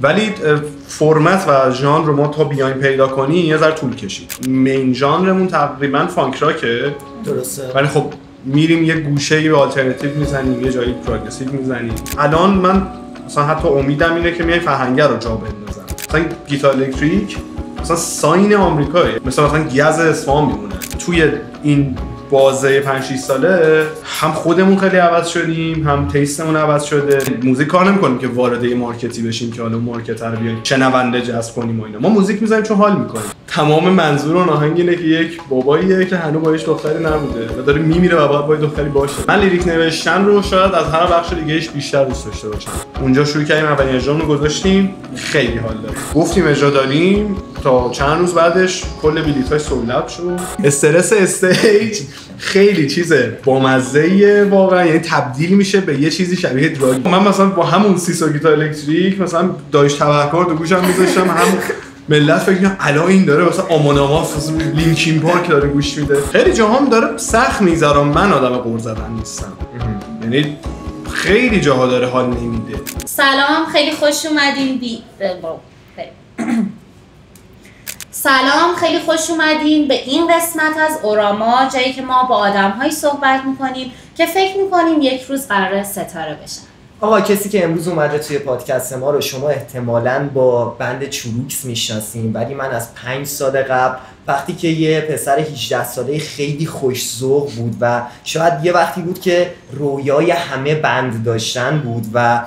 ولی فرمت و ژانر رو ما تا بیایم پیدا کنیم یه ذره طول کشید. مین ژانرمون تقریبا فانک راکه، درسته، ولی خب میریم یه گوشه یه آلترناتیو میزنیم، یه جایی پروگرسیو میزنیم. الان من مثلا حتی امیدم اینه که میای فرهنگر رو جا بندازم. مثلا گیتار الکتریک مثلا ساین آمریکایی، مثلا گیز اصفهان میمونه. توی این بازه 5-6 ساله هم خودمون خیلی عوض شدیم، هم تیستمون عوض شده. موزیک کار نمی‌کنیم که وارد یه مارکتی بشیم که حالا مارکتر بیایم شنونده جذب کنیم و اینا. ما موزیک می‌ذاریم چون حال می‌کنیم. تمام منظور اون آهنگ اینه که یک باباییه که هنوز باهاش دختری نبوده و داره میمیره و باید با دختری باشه. من لیریک نوشتن رو شاید از هر بخش دیگه‌اش بیشتر دوست داشته باشم. اونجا شروع کردیم، اولین اجرامون رو گذاشتیم، خیلی حال داد. گفتیم اجرا داریم، تا چند روز بعدش کل بلیط‌های سولد شد. استرس استیج خیلی چیزه بامزه‌ایه واقعا، یعنی تبدیل میشه به یه چیزی شبیه دراگ. من مثلا با همون سیسو گیتار الکتریک مثلا دایش تبهکار تو گوشم میذاشتم، همون ملت فکر کنم الان این داره مثلا آمان آقا لینکین پارک داره گوش میده. خیلی جاهام داره سخت میذارم، من آدم قور زدن نیستم، یعنی خیلی جاها داره حال نمیده. سلام، خیلی خوش اومدین سلام، خیلی خوش اومدین به این قسمت از اوراما، جایی که ما با آدم‌هایی صحبت می‌کنیم که فکر می‌کنیم یک روز قراره ستاره بشن. آقا کسی که امروز اومده توی پادکست ما رو شما احتمالاً با بند چروکس میشناسین، ولی من از 5 سال قبل وقتی که یه پسر 18 ساله خیلی خوش‌ذوق بود و شاید یه وقتی بود که رویای همه بند داشتن بود و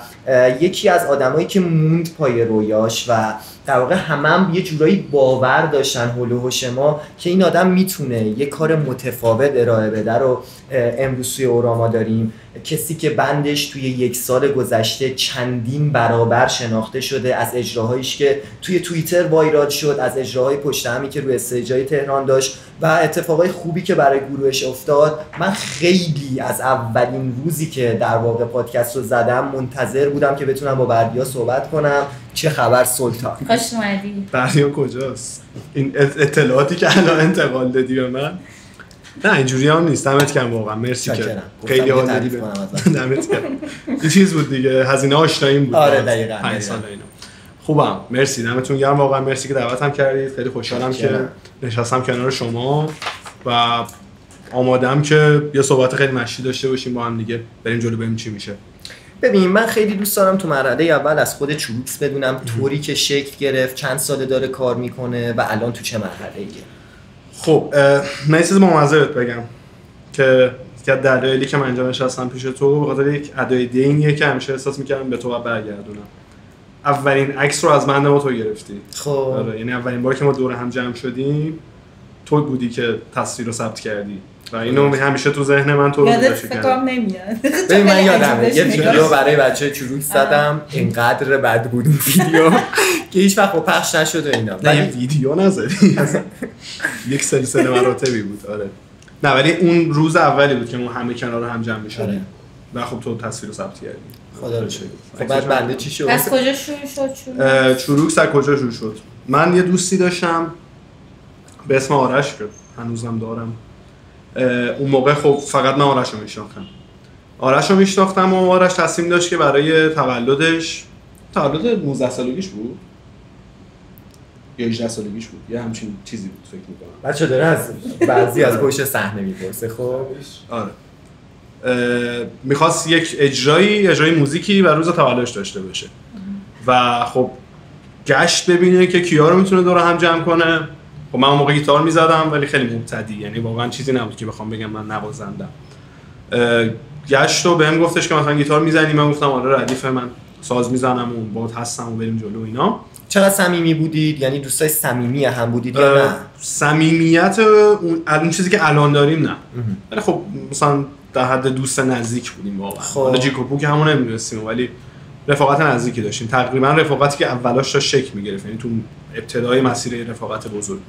یکی از آدمایی که موند پای رویاش و در واقع هم یه جورایی باور داشتن هول و هوش ما که این آدم میتونه یه کار متفاوت ارائه بده رو امروز توی اوراما داریم. کسی که بندش توی 1 سال گذشته چندین برابر شناخته شده، از اجراهایش که توی توییتر وایرال شد، از اجراهای پشت همی که روی استیجای تهران داشت و اتفاقای خوبی که برای گروهش افتاد. من خیلی از اولین روزی که در واقع پادکست رو زدم منتظر بودم که بتونم با بردیا صحبت کنم. چه خبر سلطان؟ خوش اومدی. بردیا کجاست؟ این اطلاعاتی که الان انتقال دادی به من نه اینجوری هم نیست. دمت گرم واقعا، مرسی که خیلی حال دادی. دمت گرم. این چیز بود دیگه، هزینه آشناییم بود. آره دقیقاً 5 سال اینا. خوبم، مرسی، دمتون گرم واقعا، مرسی که دعوتم کردید. خیلی خوشحالم که نشستم کنار شما و آمادم که یه صحبت خیلی مشتی داشته باشیم با هم دیگه، بریم جلو ببینیم چی میشه. ببین من خیلی دوست دارم تو مرحله اول از خود چروکس بدونم طوری که شکل گرفت، چند ساله داره کار میکنه و الان تو چه مرحله‌ایه. خب من یه چیز معذرت بگم که دلایلی که من اینجا نشستم پیش تو به خاطر یک ادای دینیه که همیشه احساس می‌کردم به تو برگردونم. اولین عکس رو از بنده ما تو گرفتی. خب آره، یعنی اولین بار که ما دور هم جمع شدیم تو بودی که تصویر رو ثبت کردی و اینو همیشه تو ذهن من تو رو یادت گذاشته فکرم کردم. نمیاد. ببین من یادمه یه ویدیو برای بچه چروکس زدم، اینقدر بد بود اون ویدیو که هیچ وقت پخش نشد و اینا. نه ویدیو نزدی، یک سلسله مراتبی بود. آره نه ولی اون روز اولی بود که ما همه کنار هم جمع می‌شدیم و خب تو تصویر رو ثبت کردی. خدا رو شکر. خب بعد بنده چی شد؟ از کجا شروع شد؟ چروکس از کجا شروع شد؟ من یه دوستی داشتم به اسم آرش که هنوزم دارم. اون موقع خب فقط من آرش رو میشناختم و آرش تصمیم داشت که برای تولد 19 سالگیش بود یا 18 سالگیش بود یا همچین چیزی بود فکر می‌کنم. بچه داره از بعضی از پشت صحنه میپرسه. خب آره میخواست یک اجرای موزیکی و روز تولدش داشته باشه و خب گشت ببینه که کیا رو میتونه دور هم جمع کنه. خب من اون موقع گیتار میزدم ولی خیلی مبتدی، یعنی واقعا چیزی نبود که بخوام بگم من نوازندم. گشت و بهم گفتش که مثلا گیتار میزنی، من گفتم آره ردیف، من ساز میزنم و باهات هستم و بریم جلو اینا. چقدر صمیمی بودید؟ یعنی دوستای صمیمی هم بودید یا نه؟ صمیمیت اون چیزی که الان داریم نه، ولی خب مثلا در حد دوست نزدیک بودیم واقعا. حالا جیکوپو که همون نمیدونستیم ولی رفاقت نزدیکی داشتیم، تقریبا رفاقتی که اولاش تا شکل میگرفت، یعنی تو ابتدای مسیر رفاقت بزرگ.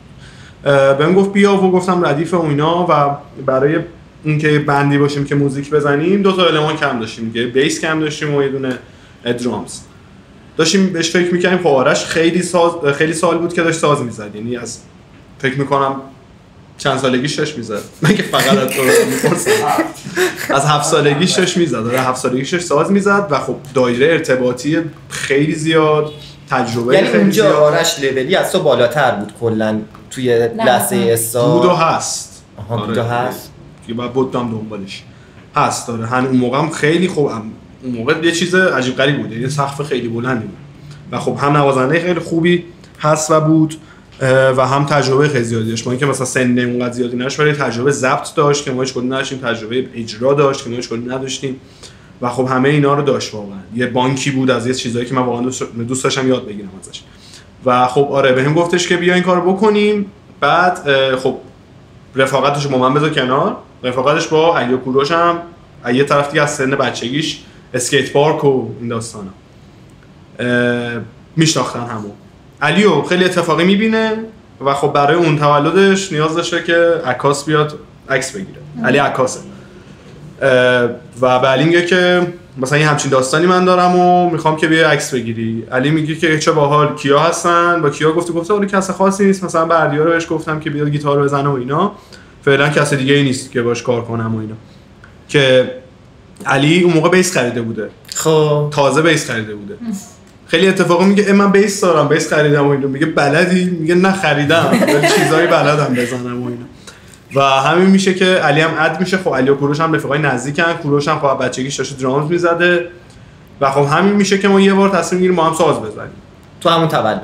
بهم گفت بیا و گفتم ردیف و اینا و برای اینکه بندی باشیم که موزیک بزنیم 2 تا المان کم داشتیم دیگه، بیس کم داشتیم و یه دونه درامز داشتیم. بهش فکر می‌کردیم. خب آرش خیلی سال بود که داشت ساز می‌زد، یعنی از فکر می‌کنم چند سالگیش داشت می‌زد. من که فقط از تو می‌پرسم. از 7 سالگیش داشت می‌زد. آره 7 سالگیش داشت ساز می‌زد و خب دایره ارتباطی خیلی زیاد تجربه یعنی خیلی اونجا زیاد آرش لولی از تو بالاتر بود کلا توی لحظه استاد بود و هست. آها بود و هست که بعد بودم دنبالش هست داره. اون موقع هم خیلی خوب اون موقع یه چیز عجیب غریب بود، یه سقف خیلی بلندی بود و خب هم نوازنده خیلی خوبی هست و بود و هم تجربه خیلی زیادی داشت. ما اینکه مثلا سن اونقدر زیادی نشه ولی تجربه ضبط داشت که ما هیچ کدوم نداشتیم، تجربه اجرا داشت که ما هیچ کدوم نداشتیم و خب همه اینا رو داشت. واقعا یه بانکی بود از یه چیزایی که من واقعا دوست داشتم یاد بگیرم ازش و خب آره بهم گفتش که بیا این کارو بکنیم. بعد خب رفاقتش با من بذار کنار، رفاقتش با علی و کوروش هم یه طرف دیگه از سن بچگیش اسکیت پارک و این داستانا میشناختن همون. علیو خیلی اتفاقی میبینه و خب برای اون تولدش نیاز داشته که عکاس بیاد عکس بگیره. علی عکاسه و به علی میگه که مثلا یه همچین داستانی من دارم و میخوام که بیای عکس بگیری. علی میگه که چه باحال، کیا هستن؟ با کیا گفته اون کس خاصی نیست، مثلا بردیا رو بهش گفتم که بیاد گیتار بزنه و اینا، فعلا کس دیگه ای نیست که باش کار کنم و اینا. که علی اون موقع بیس خریده بوده، خب تازه بیس خریده بوده. خیلی اتفاقی میگه من بیس دارم، بیس خریدم و اینا. میگه بلدی؟ میگه نه خریدم ولی چیزایی بلدم بزنم و اینا. و همین میشه که علی هم اد میشه. خب علی و کوروش هم رفیقای نزدیکن، کوروش هم خب بچگیش داشته درامز میزده و خب همین میشه که ما یه بار تصمیم میگیریم ما هم ساز بزنیم تو همون تولد.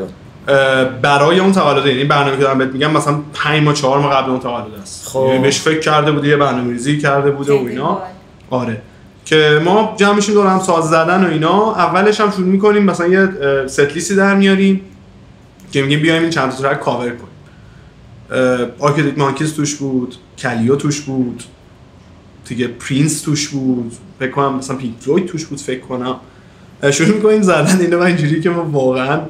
برای اون تولد، یعنی برنامه‌ای که دارم بهت میگم مثلا 5 ماه 4 ماه قبل اون تولد است. خب یعنی بهش فکر کرده بوده، یه برنامه‌ریزی کرده بوده و اینا. آره که ما جمع میشیم دور هم ساز زدن و اینا. اولش هم شروع میکنیم مثلا یه ست لیستی در میاریم که میگیم بیایم این چند تا ترک کاور کنیم. آرکیدک مانکیز توش بود، کلیو توش بود دیگه، پرینس توش بود، فکر کنم مثلا پینک فلوید توش بود فکر کنم. شروع میکنیم زدن اینا و اینجوری که ما واقعا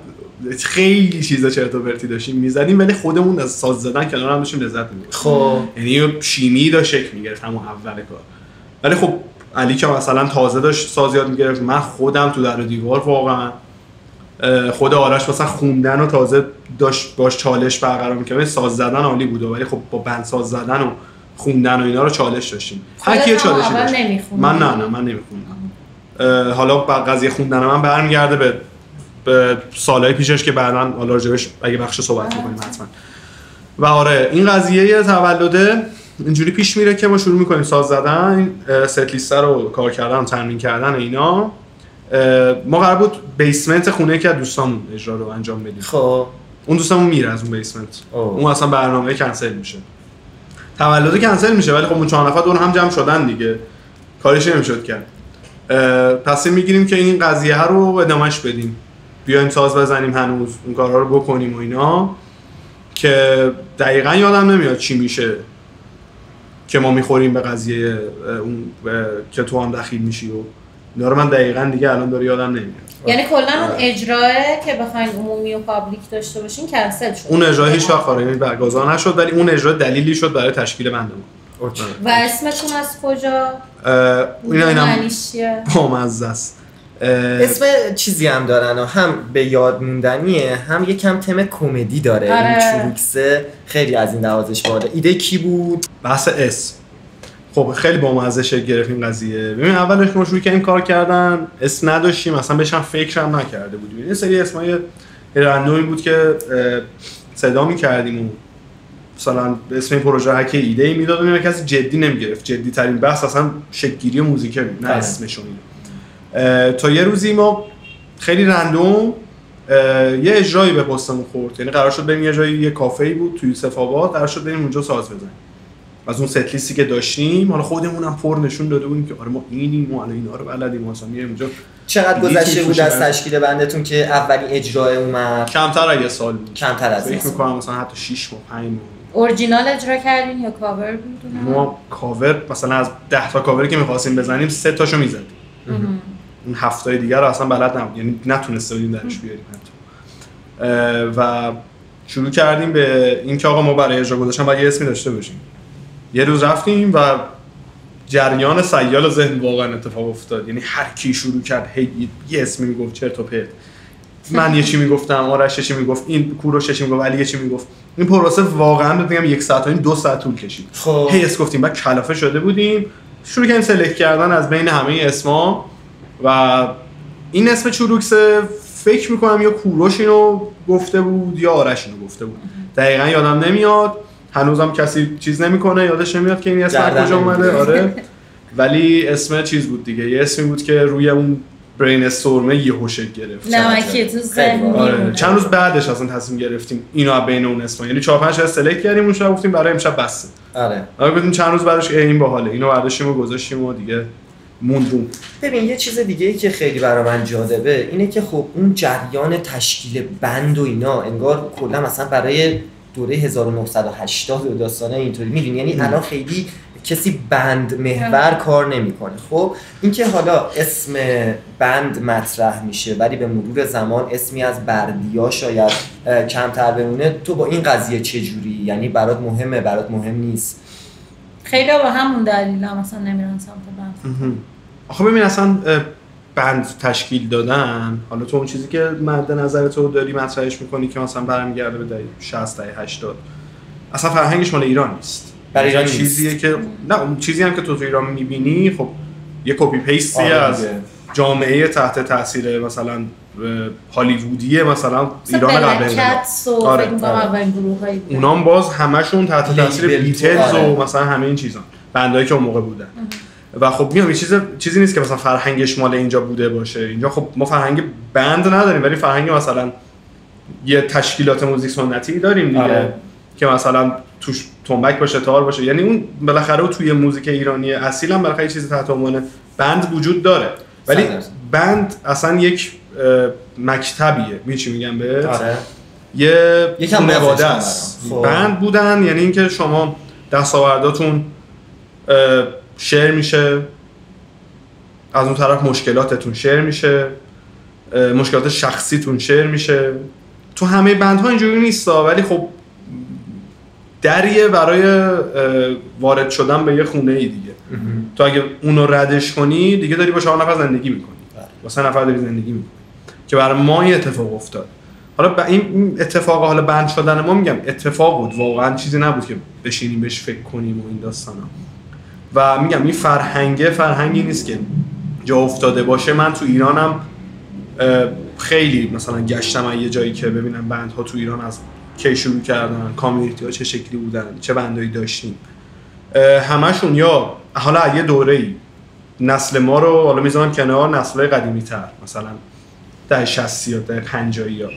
خیلی چیزا چرت و پرتی داشتیم میزدیم ولی خودمون از ساز زدن کنار هم داشتیم لذت می‌بردیم. خب یعنی شیمی دا شکل میگرفت همون اول کار. ولی خب علی که مثلا تازه داشت ساز یاد میگرفت، من خودم تو در و دیوار واقعا، خود آرش مثلا خوندن و تازه داشت باش چالش برقرار می‌کرد. ساز زدن عالی بود ولی خب با بند ساز زدن و خوندن و اینا رو چالش داشتیم. هر کی چالشی داشت. من من نمیخوندم. حالا قضیه خوندن من برمیگرده به سالهای پیشش که بعداً حالا راجبش اگه بخش صحبت می‌کنیم حتما. و آره این قضیه تولده اینجوری پیش میره که ما شروع می‌کنیم ساز زدن، ست لیست رو کار کردن و تمرین کردن اینا. ما قرار بود بیسمنت خونه که دوستامون اجرا رو انجام بدیم. خب اون دوستامون میره از اون بیسمنت. اون اصلا برنامه کنسل میشه. تولد کنسل میشه ولی خب اون 4 نفر دور هم جمع شدن دیگه. کارش نمیشد کرد. تصمیم میگیریم که این قضیه رو ادامهش بدیم. بیایم ساز بزنیم هنوز اون کارا رو بکنیم و اینا که دقیقاً یادم نمیاد چی میشه که ما میخوریم به قضیه اون که تو هم دخیل میشی و اینا رو من دقیقاً دیگه الان داره یادم نمیاد. یعنی کلا اون اجراه که بخواین عمومی و پابلیک داشته باشین کنسل شد. اون اجرا هیچ وقت برگزار نشد ولی اون اجرا دلیلی شد برای تشکیل بندمون. و اسمتون از کجا؟ اینا چیه؟ بامزه است. اسم چیزی هم دارن و هم به یاد موندنیه هم یکم تم کمدی داره. آره. این چروکسه خیلی از این نوازش بالا. ایده کی بود؟ بحث اسم. خب خیلی بامزه شکل گرفت این قضیه. ببین اولش ما شروع کردیم کار کردن، اسم نداشتیم، اصلا بهش هم فکر هم نکرده بودیم. یه سری اسمای رندومی بود که صدا می‌کردیم و مثلا اسم این پروژه هک ایده میدادم و کسی جدی نمیگرفت. جدی ترین بحث اصلا شکل گیری موزیک بود نه اسمش و اینا. تا یه روزی ما خیلی رندوم یه اجرایی به پستمون خورد. یعنی قرار شد بریم یه جایی، یه کافه‌ای بود توی یوسف آباد، قرار شد بریم اونجا ساز بزنیم. از اون ست لیستی که داشتیم حالا خودمون هم پر نشون داده بودیم که آره ما اینیم و اینا رو بلدیم. مثلا میایم اونجا. چقدر گذشته بود از تشکیل بندتون که اولین اجرای اومد؟ کمتر از یه سال بود. کمتر از فکر می‌کنم مثلا حتی 6 ماه 5 ماه. اورجینال اجرا کردین یا کاور بود؟ ما کاور مثلا از 10 تا کاوری که می‌خواستیم بزنیم 3 تاشو می‌زدیم. اون 7 تای دیگه رو اصلا بلد نبود، یعنی نتونسته بودیم درش بیاریم حتی. و شروع کردیم به این که آقا ما برای اجرا گذاشتن باید یه اسمی داشته باشیم. یه روز رفتیم و جریان سیال ذهن واقعا اتفاق افتاد. یعنی هر کی شروع کرد یه اسمی میگفت چرت و پرت. من یه چی میگفتم، آرش چی میگفت، این کوروش چی میگفت، علی چی میگفت. این پروسه واقعا میگم 1 ساعت و این 2 ساعت طول کشید. خب هی اس گفتیم بعد کلافه شده بودیم. شروع کردیم سلکت کردن از بین همه اسما و این اسم چروکس فکر میکنم یا کوروش اینو گفته بود یا آرش اینو گفته بود، دقیقاً یادم نمیاد، هنوزم کسی چیز نمیکنه، یادش نمیاد که این اسم کجا اومده. آره ولی اسم چیز بود دیگه، یه اسمی بود که روی اون برین استورمه یهو شکل گرفت. نمکی تو ذهن. آره چند روز بعدش اصلا تصمیم گرفتیم اینو بین اون اسما، یعنی 4-5 تا سلکت کردیم اون شب گفتیم برای امشب بسه. آره گفتیم چند روز بعدش این باحاله، اینو برداشتیم و گذاشتیم و دیگه موندون. ببین یه چیز دیگه ای که خیلی برای من جالبه اینه که خب اون جریان تشکیل بند و اینا انگار کلا مثلا برای دوره 1980 و داستانه اینطوری میدونی، یعنی الان خیلی کسی بند محور کار نمیکنه. خب اینکه حالا اسم بند مطرح میشه ولی به مرور زمان اسمی از بردیا شاید کمتر بمونه، تو با این قضیه چجوری؟ یعنی برات مهمه، برات مهم نیست؟ خیلی با همون دلیل هم مثلا نمیرن سمت بند. آخه ببین اصلا بند تشکیل دادن، حالا تو اون چیزی که مد نظر تو داری مطرحش میکنی که مثلا برمیگرده به دهه 60 تا 80، اصلا فرهنگش مال ایران نیست. برای ایران چیزیه که نه اون چیزی هم که تو ایران میبینی خب یه کپی پیستی از جامعه تحت تاثیر مثلا هالیوودیه، مثلا ایران قبل انقلاب. آره. اونام باز همشون تحت تاثیر بیتلز و مثلا همه این چیزا، بندایی که اون موقع بودن. و خب میام این چیزی نیست که مثلا فرهنگش مال اینجا بوده باشه. اینجا خب ما فرهنگ بند نداریم ولی فرهنگ مثلا یه تشکیلات موزیک سنتی داریم دیگه که مثلا توش تنبک باشه، تار باشه، یعنی اون بالاخره توی موزیک ایرانی اصیل هم بالاخره چیزی تحت عنوان بند وجود داره، ولی بند اصلا یک مکتبیه. چی میگم بهت؟ یه خانواده است. بند بودن یعنی اینکه شما دستاورداتون شیر میشه، از اون طرف مشکلاتتون شیر میشه، مشکلات شخصیتون شیر میشه. تو همه بندها اینجوری نیستا، ولی خب دریه برای وارد شدن به یه خونه ای دیگه. تو اگه اونو ردش کنی دیگه داری با 4 نفر زندگی میکنی، با 3 نفر داری زندگی میکنی، که برای ما این اتفاق افتاد. حالا این اتفاق، حالا بند شدن ما میگم اتفاق بود، واقعا چیزی نبود که بشینیم بهش فکر کنیم و این داستانا. و میگم این فرهنگی نیست که جا افتاده باشه. من تو ایرانم خیلی مثلا گشتم یه جایی که ببینم بندها تو ایران از کی شروع کردن، کامیونیتی ها چه شکلی بودن، چه بندایی داشتیم. همشون یا حالا یه دوره‌ای نسل ما رو حالا میذارم کنار، نسل‌های قدیمی‌تر مثلا دهه 60 یا دهه 50 یا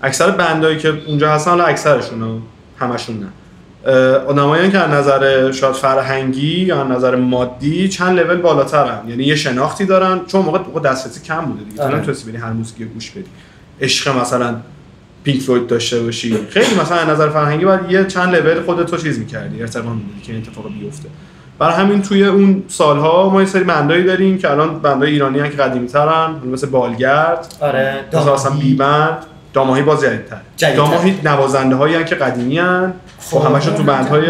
اکثر بندایی که اونجا هستن، حالا اکثرشون، همشون نه، آدمایی که از نظر شاید فرهنگی یا از نظر مادی چند لول بالاترن، یعنی یه شناختی دارن، چون موقع دسترسی کم بوده دیگه. تو نمی‌تونستی بری هر موزیکی گوش بدی، عشق مثلا پینک فلوید داشته باشی، خیلی مثلا از نظر فرهنگی باید یه چند لول خودت رو چیز می‌کردی، ارتقا می‌دادی که این اتفاق بیفته. برای همین توی اون سال‌ها ما یه سری بندایی داریم که الان بندای ایرانی هستن که قدیمی‌ترن، مثل بالگرد، مثلا بیبند، داماهی باز جدیدتر. داماهی نوازنده‌هایی هستن که قدیمی ان، خب همشون تو بندهای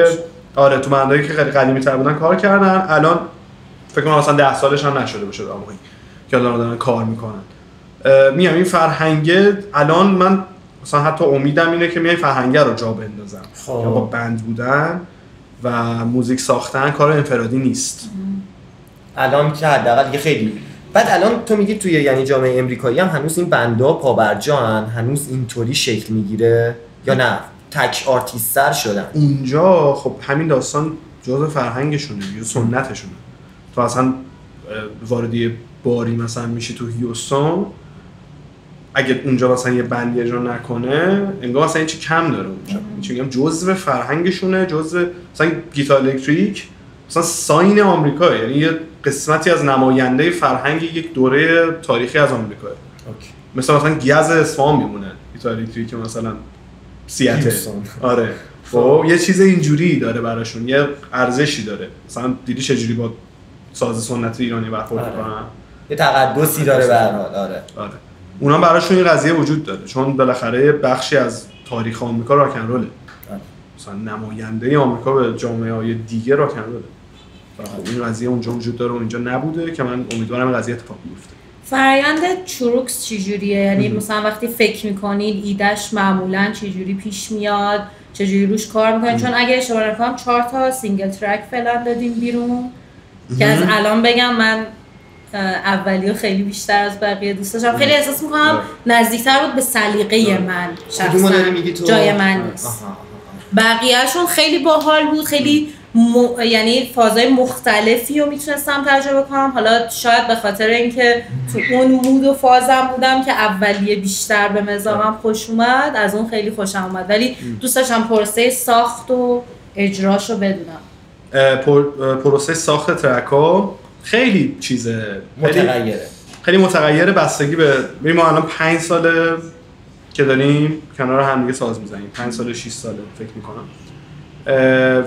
تو بندایی که خیلی قدیمی‌تر بودن کار کردن. الان فکر کنم مثلا 10 سالش هم نشده باشه داماهی که الان دارن کار می‌کنن. میگم این فرهنگ الان من مثلا حتی امیدم اینه که میای فرهنگ رو جا بندازم که با بند بودن و موزیک ساختن کار انفرادی نیست. الان که حداقل دیگه خیلی بعد الان تو میگی توی یعنی جامعه امریکایی هم هنوز این بندا پابرجان هنوز اینطوری شکل میگیره یا نه تک آرتیستر شدن؟ اونجا خب همین داستان جزء فرهنگشونه یا سنتشونه. تو اصلا واردی باری مثلا میشی تو هیوستون، اگه اونجا مثلا یه بندی اجرا نکنه انگار مثلا این چی کم داره اونجا. چون میگم جزء فرهنگشونه، جزء مثلا گیتار الکتریک مثلا ساین آمریکا، یعنی یه قسمتی از نماینده فرهنگ یک دوره تاریخی از آمریکا. مثلا گیاز اصفهان میمونه گیتار الکتریک مثلا سیاتل. آره خب یه چیز اینجوری داره براشون، یه ارزشی داره. مثلا دیدی چجوری با ساز سنتی ایرانی برخورد می‌کنن، یه تقدسی داره به هر حال. آره اونا براشون این قضیه وجود داره، چون بالاخره بخشی از تاریخ آمریکا راک اند روله. مثلا نماینده آمریکا به جامعه‌های دیگه راک اند روله. خب این قضیه اونجا وجود داره و اینجا نبوده که من امیدوارم این قضیه اتفاق بیفته. فرآیند چروکس چجوریه؟ یعنی مثلا وقتی فکر می‌کنید ایده‌اش معمولاً چجوری پیش میاد؟ چجوری روش کار می‌کنید؟ چون اگه اشتباه نکنم 4 تا سینگل ترک فعلا دادیم بیرون که از الان بگم من اولیو خیلی بیشتر از بقیه دوست داشتم. خیلی احساس میکنم نزدیکتر بود به سلیقه من شخصا. جای من نیست. بقیه‌شون خیلی باحال بود، خیلی یعنی فازهای مختلفی رو میتونستم تجربه کنم. حالا شاید به خاطر اینکه تو اون مود و فازم بودم که اولیه بیشتر به مزاجم خوش اومد، از اون خیلی خوشم اومد. ولی دوست داشتم پروسه ساخت و اجراشو بدونم. پروسه ساخت ترک‌ها خیلی چیزه خیلی متغیره بستگی به ما الان 5 ساله که داریم کنار هم دیگه ساز میزنیم. 5 سال 6 ساله فکر میکنم.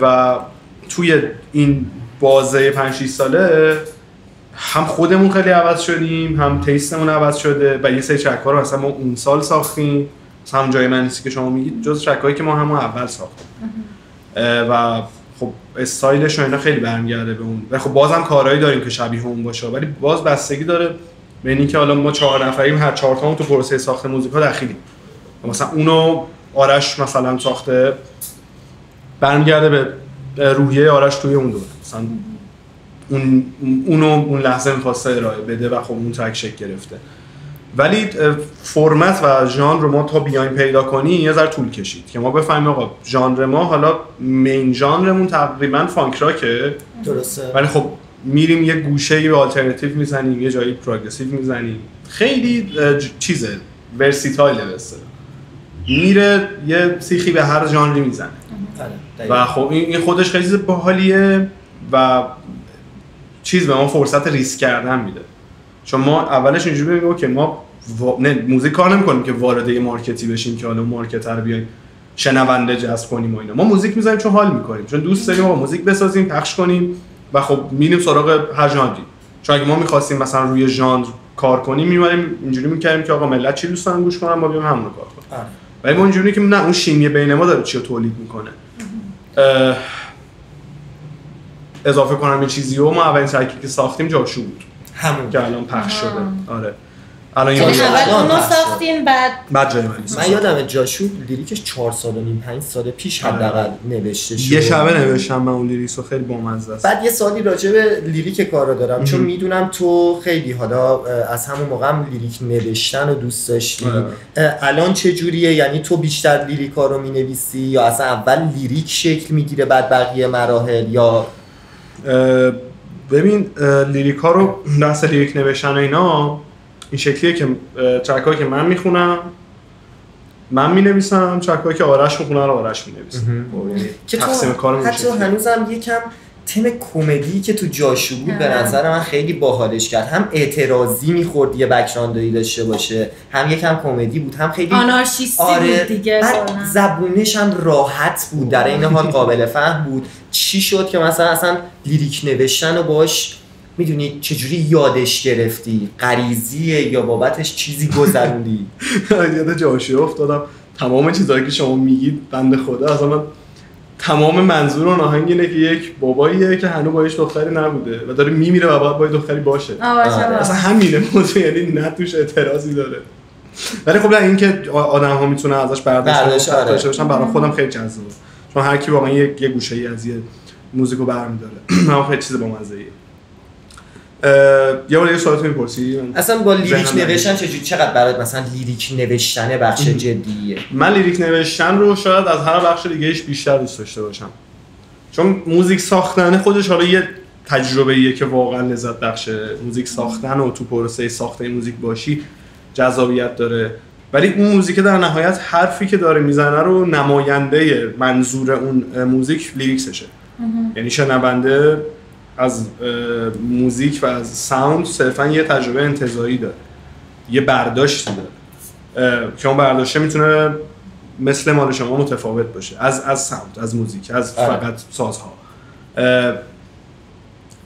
و توی این بازه 5 6 ساله هم خودمون خیلی عوض شدیم، هم تیستمون عوض شده و یه سری ترک‌ها رو مثلا ما اون سال ساختیم. مثلا هم جای من نیستی که شما میگید جز ترک‌هایی که ما همون اول ساختیم. و خب استایلش و اینا خیلی برمیگرده به اون. و خب بازم کارهایی داریم که شبیه اون باشه، ولی باز بستگی داره به اینکه حالا ما 4 نفریم، هر 4 تامون تو پروسه ساخت موزیکا دخیلیم. مثلا اونو آرش مثلا ساخته، برمیگرده به روحیه آرش توی اون دوره. مثلا اون لحظه می‌خواسته ارائه بده و خب اون ترک شکل گرفته. ولی فرمت و ژانر رو ما تا بیایم پیدا کنی یه ذره طول کشید که ما بفهمیم آقا ژانر ما حالا مین ژانرمون تقریبا فانک راکه. درسته. ولی خب میریم یه گوشه آلترناتیو میزنیم، یه جایی پروگرسیو میزنیم. خیلی چیزه ورسیتایله بسه. میره یه سیخی به هر ژانری میزنه. و خب این خودش خیلی چیز باحالیه و چیز به ما فرصت ریسک کردن میده. چون ما اولش اینجوری میگیم که ما موزیک کار نمی‌کنیم که وارد یه مارکتی بشیم که حالا مارکتر بیایم شنونده جذب کنیم و اینا. ما موزیک می‌ذاریم چون حال می‌کنیم، چون دوست داریم آقا موزیک بسازیم، پخش کنیم و خب میریم سراغ هر ژانری. چون اگه ما می‌خواستیم مثلا روی ژانر کار کنیم، می‌ماریم اینجوری می‌کردیم که آقا ملت چی دوست دارن گوش کنن، ما بیایم همون رو کار کنیم. ولی ما اینجوری که نه، اون شیمی بین ما داره چی رو تولید می‌کنه. اضافه کنم یه چیزی و ما اولین ترکی که ساختیم جاشو بود. همون که الان پخش شده. آره. الان اول اونو ساختین بعد جای من یادمه جاشو لیریکش 4 سال و نیم 5 سال پیش حداقل نوشته شد. یه شبه نوشتم من اون لیریکسو، خیلی بامزه است. بعد یه سوالی راجع به لیریک کارا دارم چون میدونم تو خیلی حالا از همون موقع هم لیریک نوشتن رو دوست داشتی. الان چه جوریه؟ یعنی تو بیشتر لیریکا رو مینویسی یا اصلا اول لیریک شکل میگیره بعد بقیه مراحل؟ یا ببین لیریکا رو بحث لیریک نوشتن و اینا این شکلیه که ترکایی که من میخونم من مینویسم، ترکایی که آرش میخونه رو آرش مینویسه. که تقسیم کارمون حتی هنوزم یکم تم کمدی که تو جاشو بود به نظر من خیلی باحالش کرد. هم اعتراضی میخورد یه بک‌گراندی داشته باشه، هم یکم کمدی بود، هم خیلی آنارشیستی بود دیگه. زبونش هم راحت بود، در این حال قابل فهم بود. چی شد که مثلا اصلا لیریک نوشتن رو باش میدونی چجوری یادش گرفتی؟ غریزیه یا بابتش چیزی گذروندی؟ یاد جاشو افتادم. تمام چیزایی که شما میگید بنده خدا اصلا تمام منظور اون آهنگ اینه که یک باباییه که هنوز باهاش دختری نبوده و داره میمیره و باید با دختری باشه. اصلا همینه موضوع، یعنی نه توش اعتراضی داره. ولی خب این که آدم‌ها میتونه ازش برداشت داشته باشن برای خودم خیلی جذابه. چون هر کی واقعا یه گوشه‌ای از یه موزیکو برمی‌داره. اون خیلی چیز بامزه‌ایه. یه بار سوالات می‌پرسی؟ اصلا با لیریک نوشتن چقدر برات مثلا لیریک نوشتن بخش جدیه؟ من لیریک نوشتن رو شاید از هر بخش دیگه‌اش بیشتر دوست داشته باشم. چون موزیک ساختن خودش حالا یه تجربه‌ایه که واقعا لذت بخشه. موزیک ساختن و تو پروسه ساخت موزیک باشی جذابیت داره. ولی اون موزیک در نهایت حرفی که داره میزنه رو نماینده منظور اون موزیک لیریکسشه. یعنی شنونده از موزیک و از ساوند صرفا یه تجربه انتزاعی داره، یه برداشتی داره که اون برداشته میتونه مثل مال شما متفاوت باشه از ساوند، از موزیک، از فقط سازها.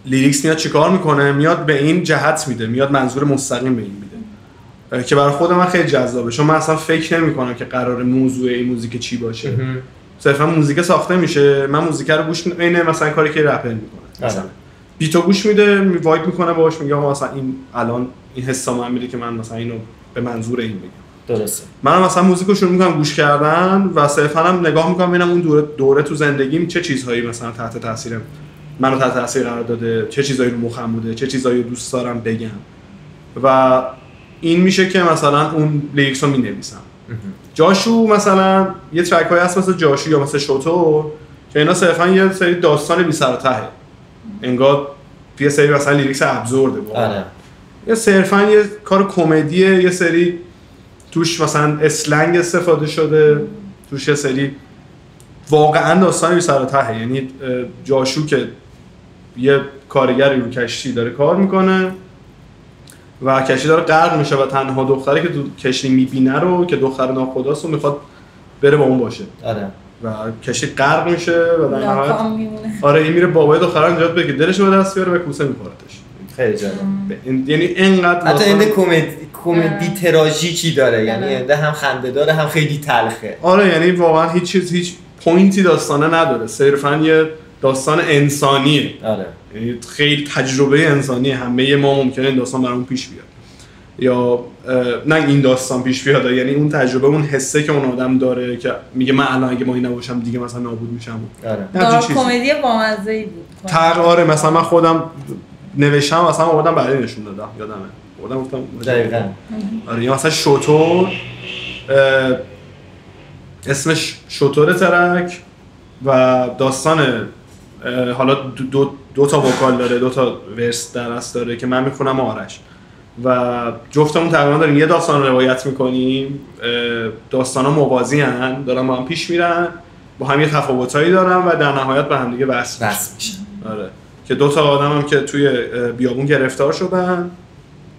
لیریکس میاد چیکار میکنه؟ میاد به این جهت میده، میاد منظور مستقیم به این میده که برای خود من خیلی جذابه. چون من اصلا فکر نمیکنم که قرار موضوع این موزیک چی باشه. صرفا موزیک ساخته میشه، من موزیک رو گوش اینه مثلا کاری که رپر میکنه، مثلا بیتو گوش میده، وایب میکنه باهاش، میگه مثلا این الان این حسا من میده که من مثلا اینو به منظور این بگم. درسته. من مثلا موزیکو شروع میکنم گوش کردن و صرفا هم نگاه میکنم ببینم اون دوره تو زندگیم چه چیزهایی مثلا تحت تاثیر منو تحت تاثیر قرار داده، چه چیزایی رو مخم بوده، چه چیزایی رو دوست دارم بگم و این میشه که مثلا اون لیریکس رو می‌نویسم. جاشو مثلا یه ترک های هست مثل جاشو یا مثل شوتو که اینا صرفا یه سری داستان بی سر و تهه، انگار یه سری مثلا لیریکس ابزورده واقعا، یا صرفا یه کار کمدیه، یه سری توش مثلا اسلنگ استفاده شده، توش یه سری واقعا داستان بی سر و تهه. یعنی جاشو که یه کارگری رو کشتی داره کار میکنه و کشتی داره غرق میشه و تنها دختری که تو کشتی میبینه رو که دختر ناخداست رو میخواد بره با اون باشه. آره. و کشتی غرق میشه و در نهایت آره این میره بابای دختر نجات بده که دلش رو به دست بیاره و کوسه میخورتش. خیلی جالب. یعنی اینقدر حتی این کمدی تراژیکی داره، یعنی هم خنده داره هم خیلی تلخه. آره یعنی واقعا هیچ پوینتی داستانه نداره، صرفا یه داستان انسانیه. آره. یعنی خیلی تجربه انسانی، همه ما ممکنه این داستان برامون پیش بیاد یا نه این داستان پیش بیاد، یعنی اون تجربه، اون حسه که اون آدم داره که میگه من الان اگه ما این نباشم دیگه مثلا نابود میشم. آره. دارک کمدی بامزه‌ای بود. آره مثلا من خودم نوشتم مثلا آوردم بعدی نشون دادم، یادمه آوردم گفتم دقیقاً. آره یا مثلا شوتور، اسمش شوتور ترک و داستان حالا دو تا وکال داره، 2 تا ورس در اصل داره که من میخونم آرش و جفتمون تقریبا داریم یه داستان رو روایت میکنیم. داستانا موازی هن، دارن با هم پیش میرن، با هم یه تفاوتایی دارن و در نهایت به هم دیگه وصل میشن. آره که 2 تا آدم هم که توی بیابون گرفتار شدن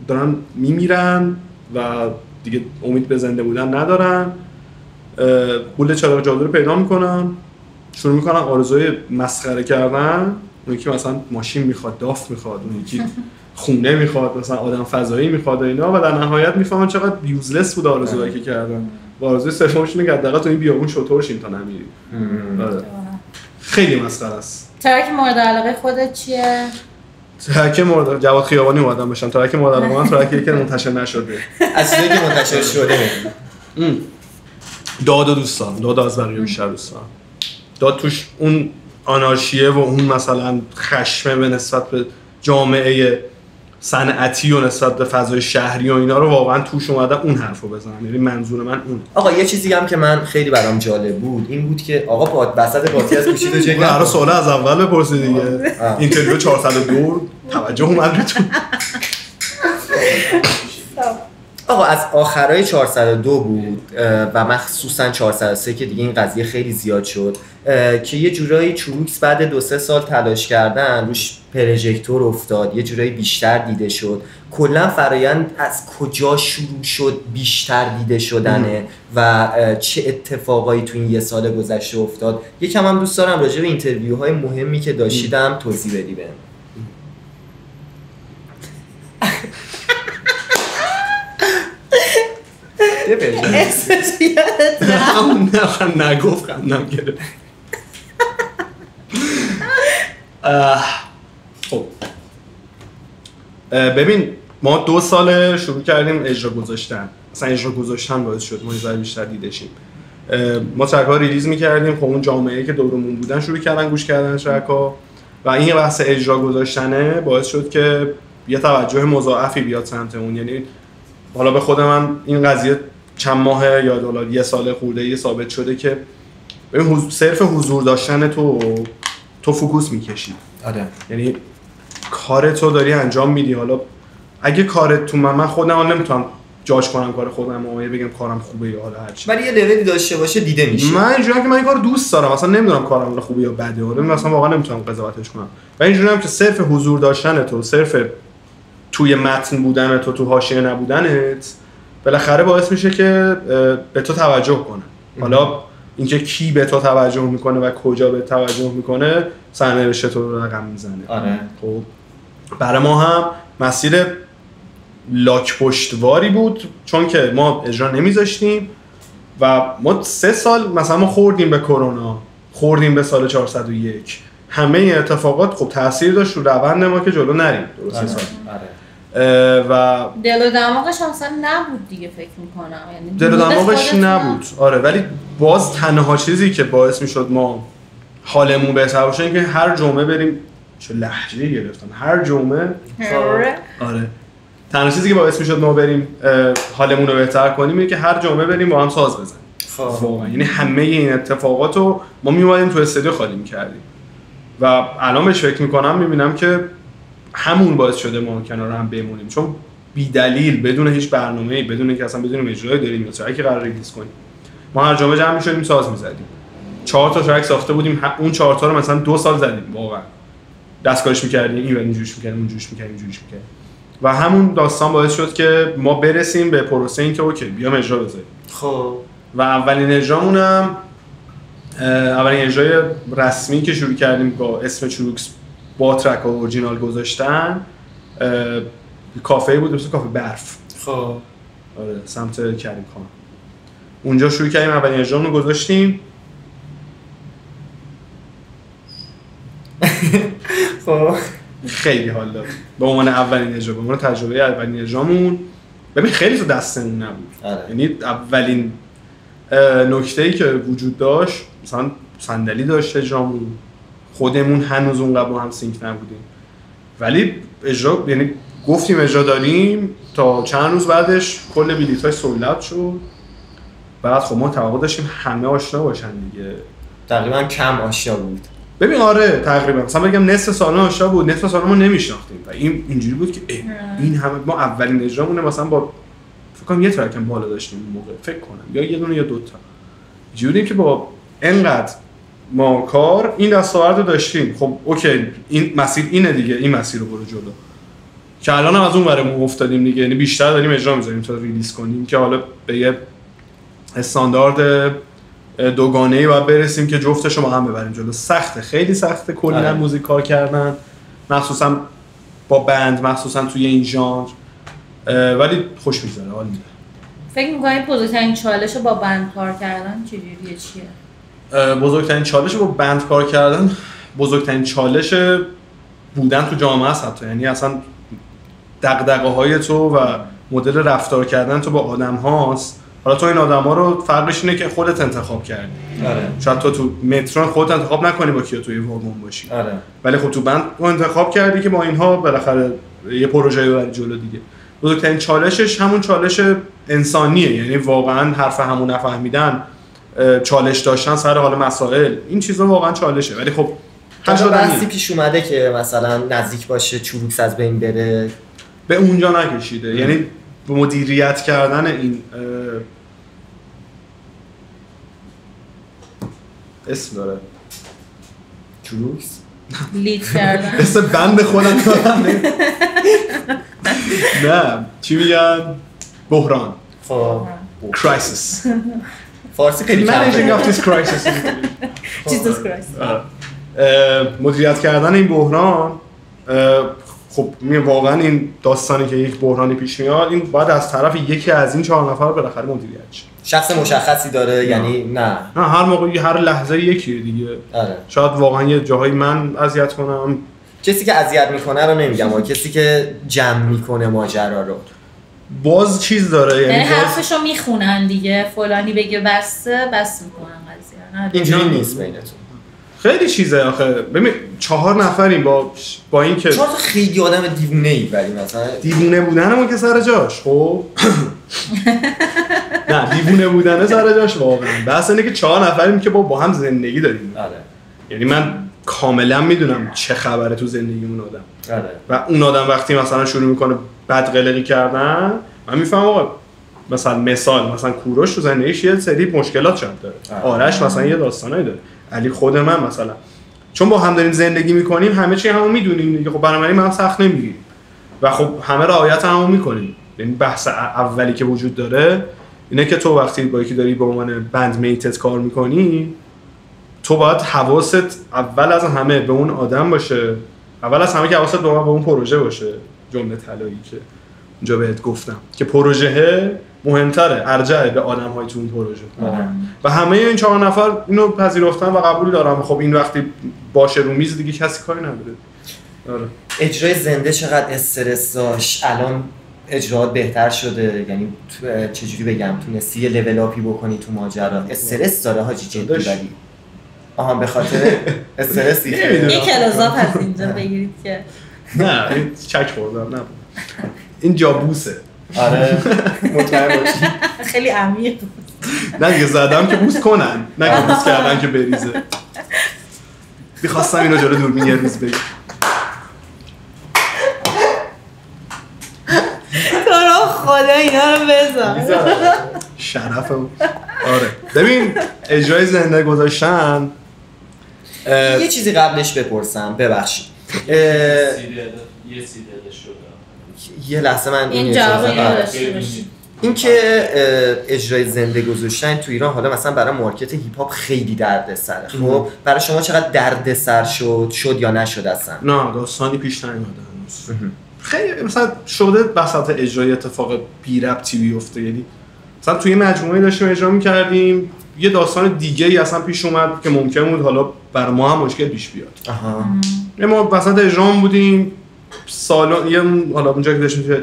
دارن میمیرن و دیگه امید به زنده بودن ندارن، قول چراغ جادو رو پیدا میکنن، شروع میکنن آرزوی مسخره کردن. اون یکی مثلا ماشین میخواد، داف میخواد، اون یکی خونه میخواد، مثلا آدم فضایی میخواد و اینا، و در نهایت میفهمن چقدر یوزلس بود آرزوهایی که کردن. و آرزوی سومشون اینه که حداقل تو این بیابون شطور شیم تا نمیری. خیلی مسخره است. ترک مورد علاقه خودت چیه؟ ترک مورد جواد خیابانی اومدم بشم. ترک مورد علاقه من ترکی که منتشر نشده. از چیزی که منتشر شده داد دوستان، داد از بقیه بیشتر دوستان. داد توش اون آنارشیه و اون مثلا خشمه به نسبت به جامعه صنعتی و نسبت به فضای شهری و اینا رو واقعا توش اومده اون حرفو بزنم. یعنی منظور من اون. آقا یه چیزی هم که من خیلی برام جالب بود این بود که آقا وسط پادکست گوشید و چک قرار سوال از اول بپرسی دیگه. اینترویو 402 توجه اومد بهتون. آقا از آخرای 402 بود و مخصوصا 403 که دیگه این قضیه خیلی زیاد شد که یه جورایی چروکس بعد 2-3 سال تلاش کردن روش پروژکتور افتاد، یه جورایی بیشتر دیده شد. کلا فرایند از کجا شروع شد بیشتر دیده شدنه و چه اتفاقایی تو این 1 سال گذشته افتاد. یکم هم دوست دارم راجع به اینترویوهای مهمی که داشتیدم توضیح بدی بهم. اسمش یادت نه نگفت خندم گرفت. خب ببین ما 2 سال شروع کردیم اجرا گذاشتن. مثلا اجرا گذاشتن باعث شد ما یه بیشتر دیده شیم. ما ترک‌ها ریلیز می‌کردیم، خب اون جامعه‌ای که دورمون بودن شروع کردن گوش کردن ترک‌ها و این بحث اجرا گذاشتنه باعث شد که یه توجه مضاعفی بیاد سمت اون. یعنی حالا به خود من این قضیه چند ماه یا دلار 1 سال خورده‌ای ثابت شده که ببین صرف حضور داشتن تو فوکوس می‌کشی. آره. یعنی کارتو داری انجام میدی. حالا اگه کارت تو من خودم نمیتونم جاج کنم کار خودم و بگم کارم خوبه یا حالا هر چی، ولی یه لولی داشته باشه دیده میشه. من اینجوریام که من این کارو دوست دارم، اصلا نمیدونم کارم خوبه یا بده، مثلا واقعا نمیتونم قضاوتش کنم. و اینجوریام که صرف حضور داشتن تو، صرف توی متن بودن تو حاشیه نبودنت بالاخره باعث میشه که به تو توجه کنه. حالا اینکه کی به تو توجه میکنه و کجا به توجه میکنه سرنوشت تو رو رقم میزنه. آره. خب برای ما هم مسیر لاک پشتواری بود چون که ما اجرا نمیذاشتیم و ما 3 سال مثلا ما خوردیم به کرونا، خوردیم به سال 401، همه این اتفاقات خب تاثیر داشت رو روند ما که جلو نریم. درست سال. و دل و دماغش اصلا نبود دیگه فکر میکنم. یعنی دل و دماغش نبود. آره ولی باز تنها چیزی که باعث میشد ما حالمون بهتر باشه این که هر جمعه بریم چه لهجه‌ای گرفتن هر جمعه. آره تنها چیزی که باعث میشد ما بریم حالمون رو بهتر کنیم اینه که هر جمعه بریم با هم ساز بزنیم. واقعا یعنی همه این اتفاقات رو ما میومدیم تو استودیو خالی می‌کردیم و الان بهش فکر می‌کنم می‌بینم که همون باعث شده ما کنار هم بمونیم، چون بی دلیل بدون هیچ برنامه‌ای، بدون اینکه اصلا بدونیم اجرایی داریم یا ترکی قرار ریلیز کنیم، ما هر جمعه جمع می‌شدیم ساز می‌زدیم. 4 تا ترک ساخته بودیم، اون 4 تا رو مثلا 2 سال زدیم واقعا. دستکارش می‌کردیم، اینور اینجوریش می‌کردیم، اونجوریش می‌کردیم، اینجوریش می‌کردیم. و همون داستان باعث شد که ما برسیم به پروسه این که اوکی بیام اجرا بذاریم. خب و اولین اجرامونم اولین اجرای رسمی که شروع کردیم با اسم چروکس با ترک اورجینال گذاشتن کافه بود، مثل کافه برف. خب آره سمت کریم خان. اونجا شروع کردیم اولین اجرامون رو گذاشتیم. خب خیلی حال داد به عنوان اولین اجرا، به عنوان تجربه اولین اجرامون. ببین خیلی تو دستمون نبود. یعنی اولین نکته‌ای که وجود داشت مثلا صندلی داشت اجرامون، خودمون هنوز اونقدر با هم سینک نبودیم، ولی اجرا یعنی گفتیم اجرا داریم تا چند روز بعدش کل بلیط‌های سولد اوت شد. بعد خب ما توقع داشتیم همه آشنا باشن دیگه، تقریبا کم آشنا بود. ببین آره تقریبا مثلا بگم نصف سالن آشنا بود، نصف سالن ما نمیشناختیم و این اینجوری بود که این همه ما اولین اجرامونه مثلا با فکر کنم یه ترک هم بالا داشتیم اون موقع فکر کنم، یا یه دونه یا دوتا، جوری که با انقدر ما کار این دستاورد داشتیم. خب اوکی این مسیر اینه دیگه، این مسیر رو برو جلو، که الان هم از اون برمون افتادیم دیگه، یعنی بیشتر داریم اجرا می‌ذاریم تا ریلیز کنیم که حالا به یه استاندارد دوگانه‌ای باید برسیم که جفتشو با هم ببریم جلو. سخته، خیلی سخته کلا موزیک کار کردن، مخصوصا با بند، مخصوصا توی این ژانر، ولی خوش می‌گذره، حال میده. فکر می‌کنید بزرگترین چالش با بند کار کردن چجوریه، چیه؟ بزرگترین چالش با بند کار کردن بزرگترین چالش بودن تو جامعه است حتی، یعنی اصلا دغدغه‌های تو و مدل رفتار کردن تو با آدم‌هاست. حالا تو این آدم‌ها رو فرقش اینه که خودت انتخاب کردی. آره. شاید تو مترو خودت انتخاب نکنی با کیا توی واگن باشی. آره. ولی خب تو بند تو انتخاب کردی که با اینها بالاخره یه پروژه‌ای ببری جلو دیگه. بزرگترین چالشش همون چالش انسانیه، یعنی واقعا حرف همون نفهمیدن، چالش داشتن سر حال مسائل، این چیزا واقعا چالشه. ولی خب بحثی پیش اومده که مثلا نزدیک باشه چروکس از بین بره، به اونجا نکشیده. یعنی مدیریت کردن این اسم داره چروکس لید کردن اسم بند خودم دارم نه چی میگن بحران، کرایسیس فارسی خیلی managing of this crisis Jesus Christ. مدیریت کردن این بحران. خب واقعا این داستانی که یک بحرانی پیش میاد این باید از طرف یکی از این 4 نفر بالاخره مدیریت شه. شخص مشخصی داره؟ یعنی نه هر موقع هر لحظه یکیه دیگه. آره. شاید واقعا یه جاهایی من اذیت کنم، کسی که اذیت میکنه رو نمیگم، اما کسی که جمع میکنه ماجرا رو باز چیز داره، یعنی حرفشو میخونن دیگه، فلانی بگه بس میکنن قضیه. اینجوری نیست بینتون. خیلی چیزه آخه. ببین 4 نفریم با این که 4 تا خیلی آدم دیوونه‌ای، ولی مثلا دیوونه بودنمون که سر جاش. خب نه دیوونه بودنه سر جاش واقعا. بحث اینه که 4 نفریم که با هم زندگی داریم. آره. یعنی من کاملا میدونم چه خبره تو زندگی اون آدم. آره. و اون آدم وقتی مثلا شروع میکنه بد قلقی کردن، من میفهمم آقا مثلا کوروش تو زندگیش یه سری مشکلات شاید داره. آرش مثلا یه داستانایی داره. علی خود من مثلا چون با هم داریم زندگی میکنیم همه چی همو میدونیم دیگه، خب بنابراین ما هم سخت نمیگیریم و خب همه رعایت همو میکنیم. یعنی بحث اولی که وجود داره اینه که تو وقتی با یکی داری به عنوان بند میتت کار میکنی، تو باید حواست اول از همه به اون آدم باشه، اول از همه که حواست به اون پروژه باشه. جمله طلایی که اونجا بهت گفتم که پروژه مهمتره، ارجع به آدم‌های تو اون پروژه. و همه این 4 نفر اینو پذیرفتن و قبول دارن. خب این وقتی باشه رو میز دیگه کسی کاری نداره. آره. اجرای زنده چقدر استرس داشت؟ الان اجراات بهتر شده؟ یعنی چجوری بگم تونستی یه لول اپی بکنی تو ماجرا؟ استرس داره حاجی جدی؟ ولی آها به خاطر استرس دیگه. یک کلوزاپ از اینجا بگیرید که نه این چک خوردم نه این جابوسه. آره مطمئن باشی خیلی عمیق بود. نه دیگه زدم که بوس کنن نه که بوس کردن که بریزه. میخواستم اینو جلو دوربین یه روز بگم. تو رو خدا اینا رو بذار. شرفه. آره ببین اجرای زنده گذاشتن. یه چیزی قبلش بپرسم ببخشید. یه لحظه من این جواب این که اجرای زنده گذاشتن تو ایران حالا مثلا برای مارکت هیپ هاپ خیلی دردسره. خب برای شما چقدر دردسر شد یا نشد اصلا؟ نه داستانی پیش نیومده هنوز. خیلی مثلا شده وسط اجرای اتفاق بی ربطی بیفته. یعنی مثلا توی مجموعه داشتیم اجرا می‌کردیم یه داستان دیگه‌ای اصلا پیش اومد که ممکن بود حالا بر ما هم مشکل پیش بیاد. ما وسط اجرا بودیم سالن یه حالا اونجا که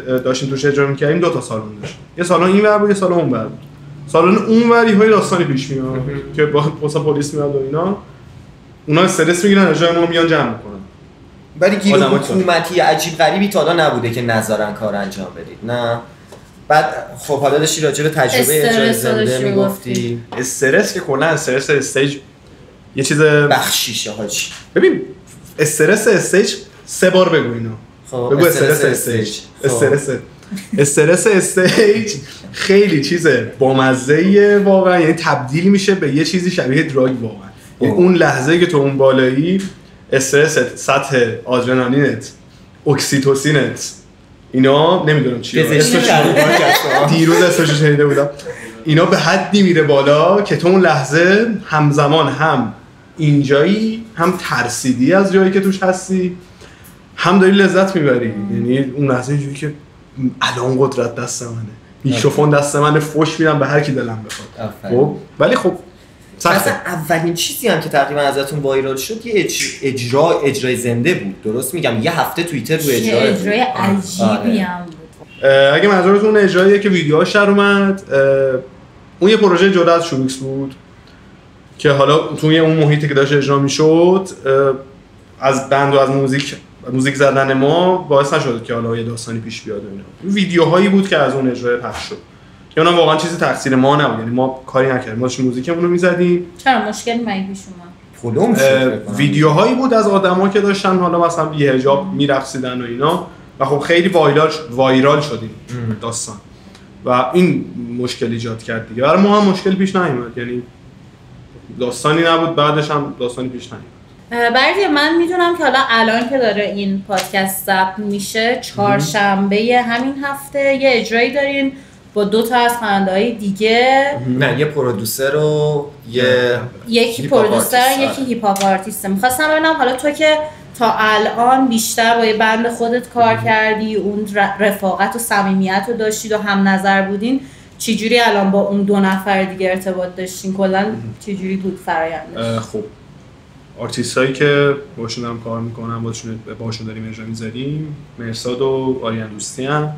داشتیم توش اجرا می‌کردیم 2 تا سالن داشت. یه سالن اینور بود یه سالن اونور بود. سالن اونوری های داستانی پیش میاد که با مثلا پلیس میاد و اینا اونا استرس میگیرن اجرای ما میان جمع میکنن. ولی گیر حکومتی عجیب غریبی تا حالا نبوده که نذارن کار انجام بدید. نه بعد خب حالا داشتی راجع به تجربه اجرای زنده میگفتی. استرس که کلا استرس استیج یه چیز بخشیشه حاجی. ببین استرس استیج 3 بار بگو اینو. خب بگو استرس استیج. استرس استیج خیلی چیزه بامزه‌ایه واقعا. یعنی تبدیل میشه به یه چیزی شبیه دراگ واقعا. یعنی اون لحظه که تو اون بالایی استرست، سطح آدرنالینت، اکسیتوسینت اینا نمیدونم چیه دیروز اسمشو شنیده بودم اینا به حدی میره بالا که تو اون لحظه همزمان هم اینجایی هم ترسیدی از جایی که توش هستی هم داری لذت میبری. یعنی اون لحظه اینجوری که الان قدرت دست منه میکروفون دست منه فوش میدم به هر کی دلم بخواد. خب ولی خب مثلا اولین چیزی هم که تقریبا ازتون وایرال شد یه اجرای زنده بود. درست میگم؟ یه هفته توییتر رو اجرای عجیبی هم بود. اگه منظورتون اجراییه که ویدیوهاش در اومد اون یه پروژه جدا از شومیکس بود که حالا توی اون محیطی که داشت اجرا میشد از بند و از موزیک زدن ما باعث نشد که حالا یه داستانی پیش بیاد. اینا ویدیوهایی بود که از اون اجرای پخش شد که اونم واقعا چیزی تقصیر ما نبود. یعنی ما کاری نکردیم، ما داشتیم موزیکمون رو می‌زدیم. چرا مشکلی پیش اومد؟ ویدیوهایی بود از آدما که داشتن حالا مثلا بی حجاب میرقصیدن و اینا و خب خیلی وایرال شدیم داستان و این مشکل ایجاد کرد دیگه. برای ما هم مشکل پیش نیومد. یعنی داستانی نبود بعدش هم داستانی پیش نیومد. برای من میدونم که حالا الان که داره این پادکست ضبط میشه چهارشنبه همین هفته یه اجرایی دارین با 2 تا از خواننده‌های دیگه. نه یه پرودوسر و یکی پرودوسر یکی هیپ هاپ آرتیسته. می‌خواستم ببینم حالا تو که تا الان بیشتر با یه بند خودت کار کردی اون رفاقت و صمیمیت رو داشتید و هم نظر بودین چجوری الان با اون 2 نفر دیگه ارتباط داشتین؟ کلاً چجوری بود فرآیندش؟ خب آرتیستایی که باشون هم کار میکنم باشون داریم اجرا می‌ذاریم مرساد و آریان دوستیان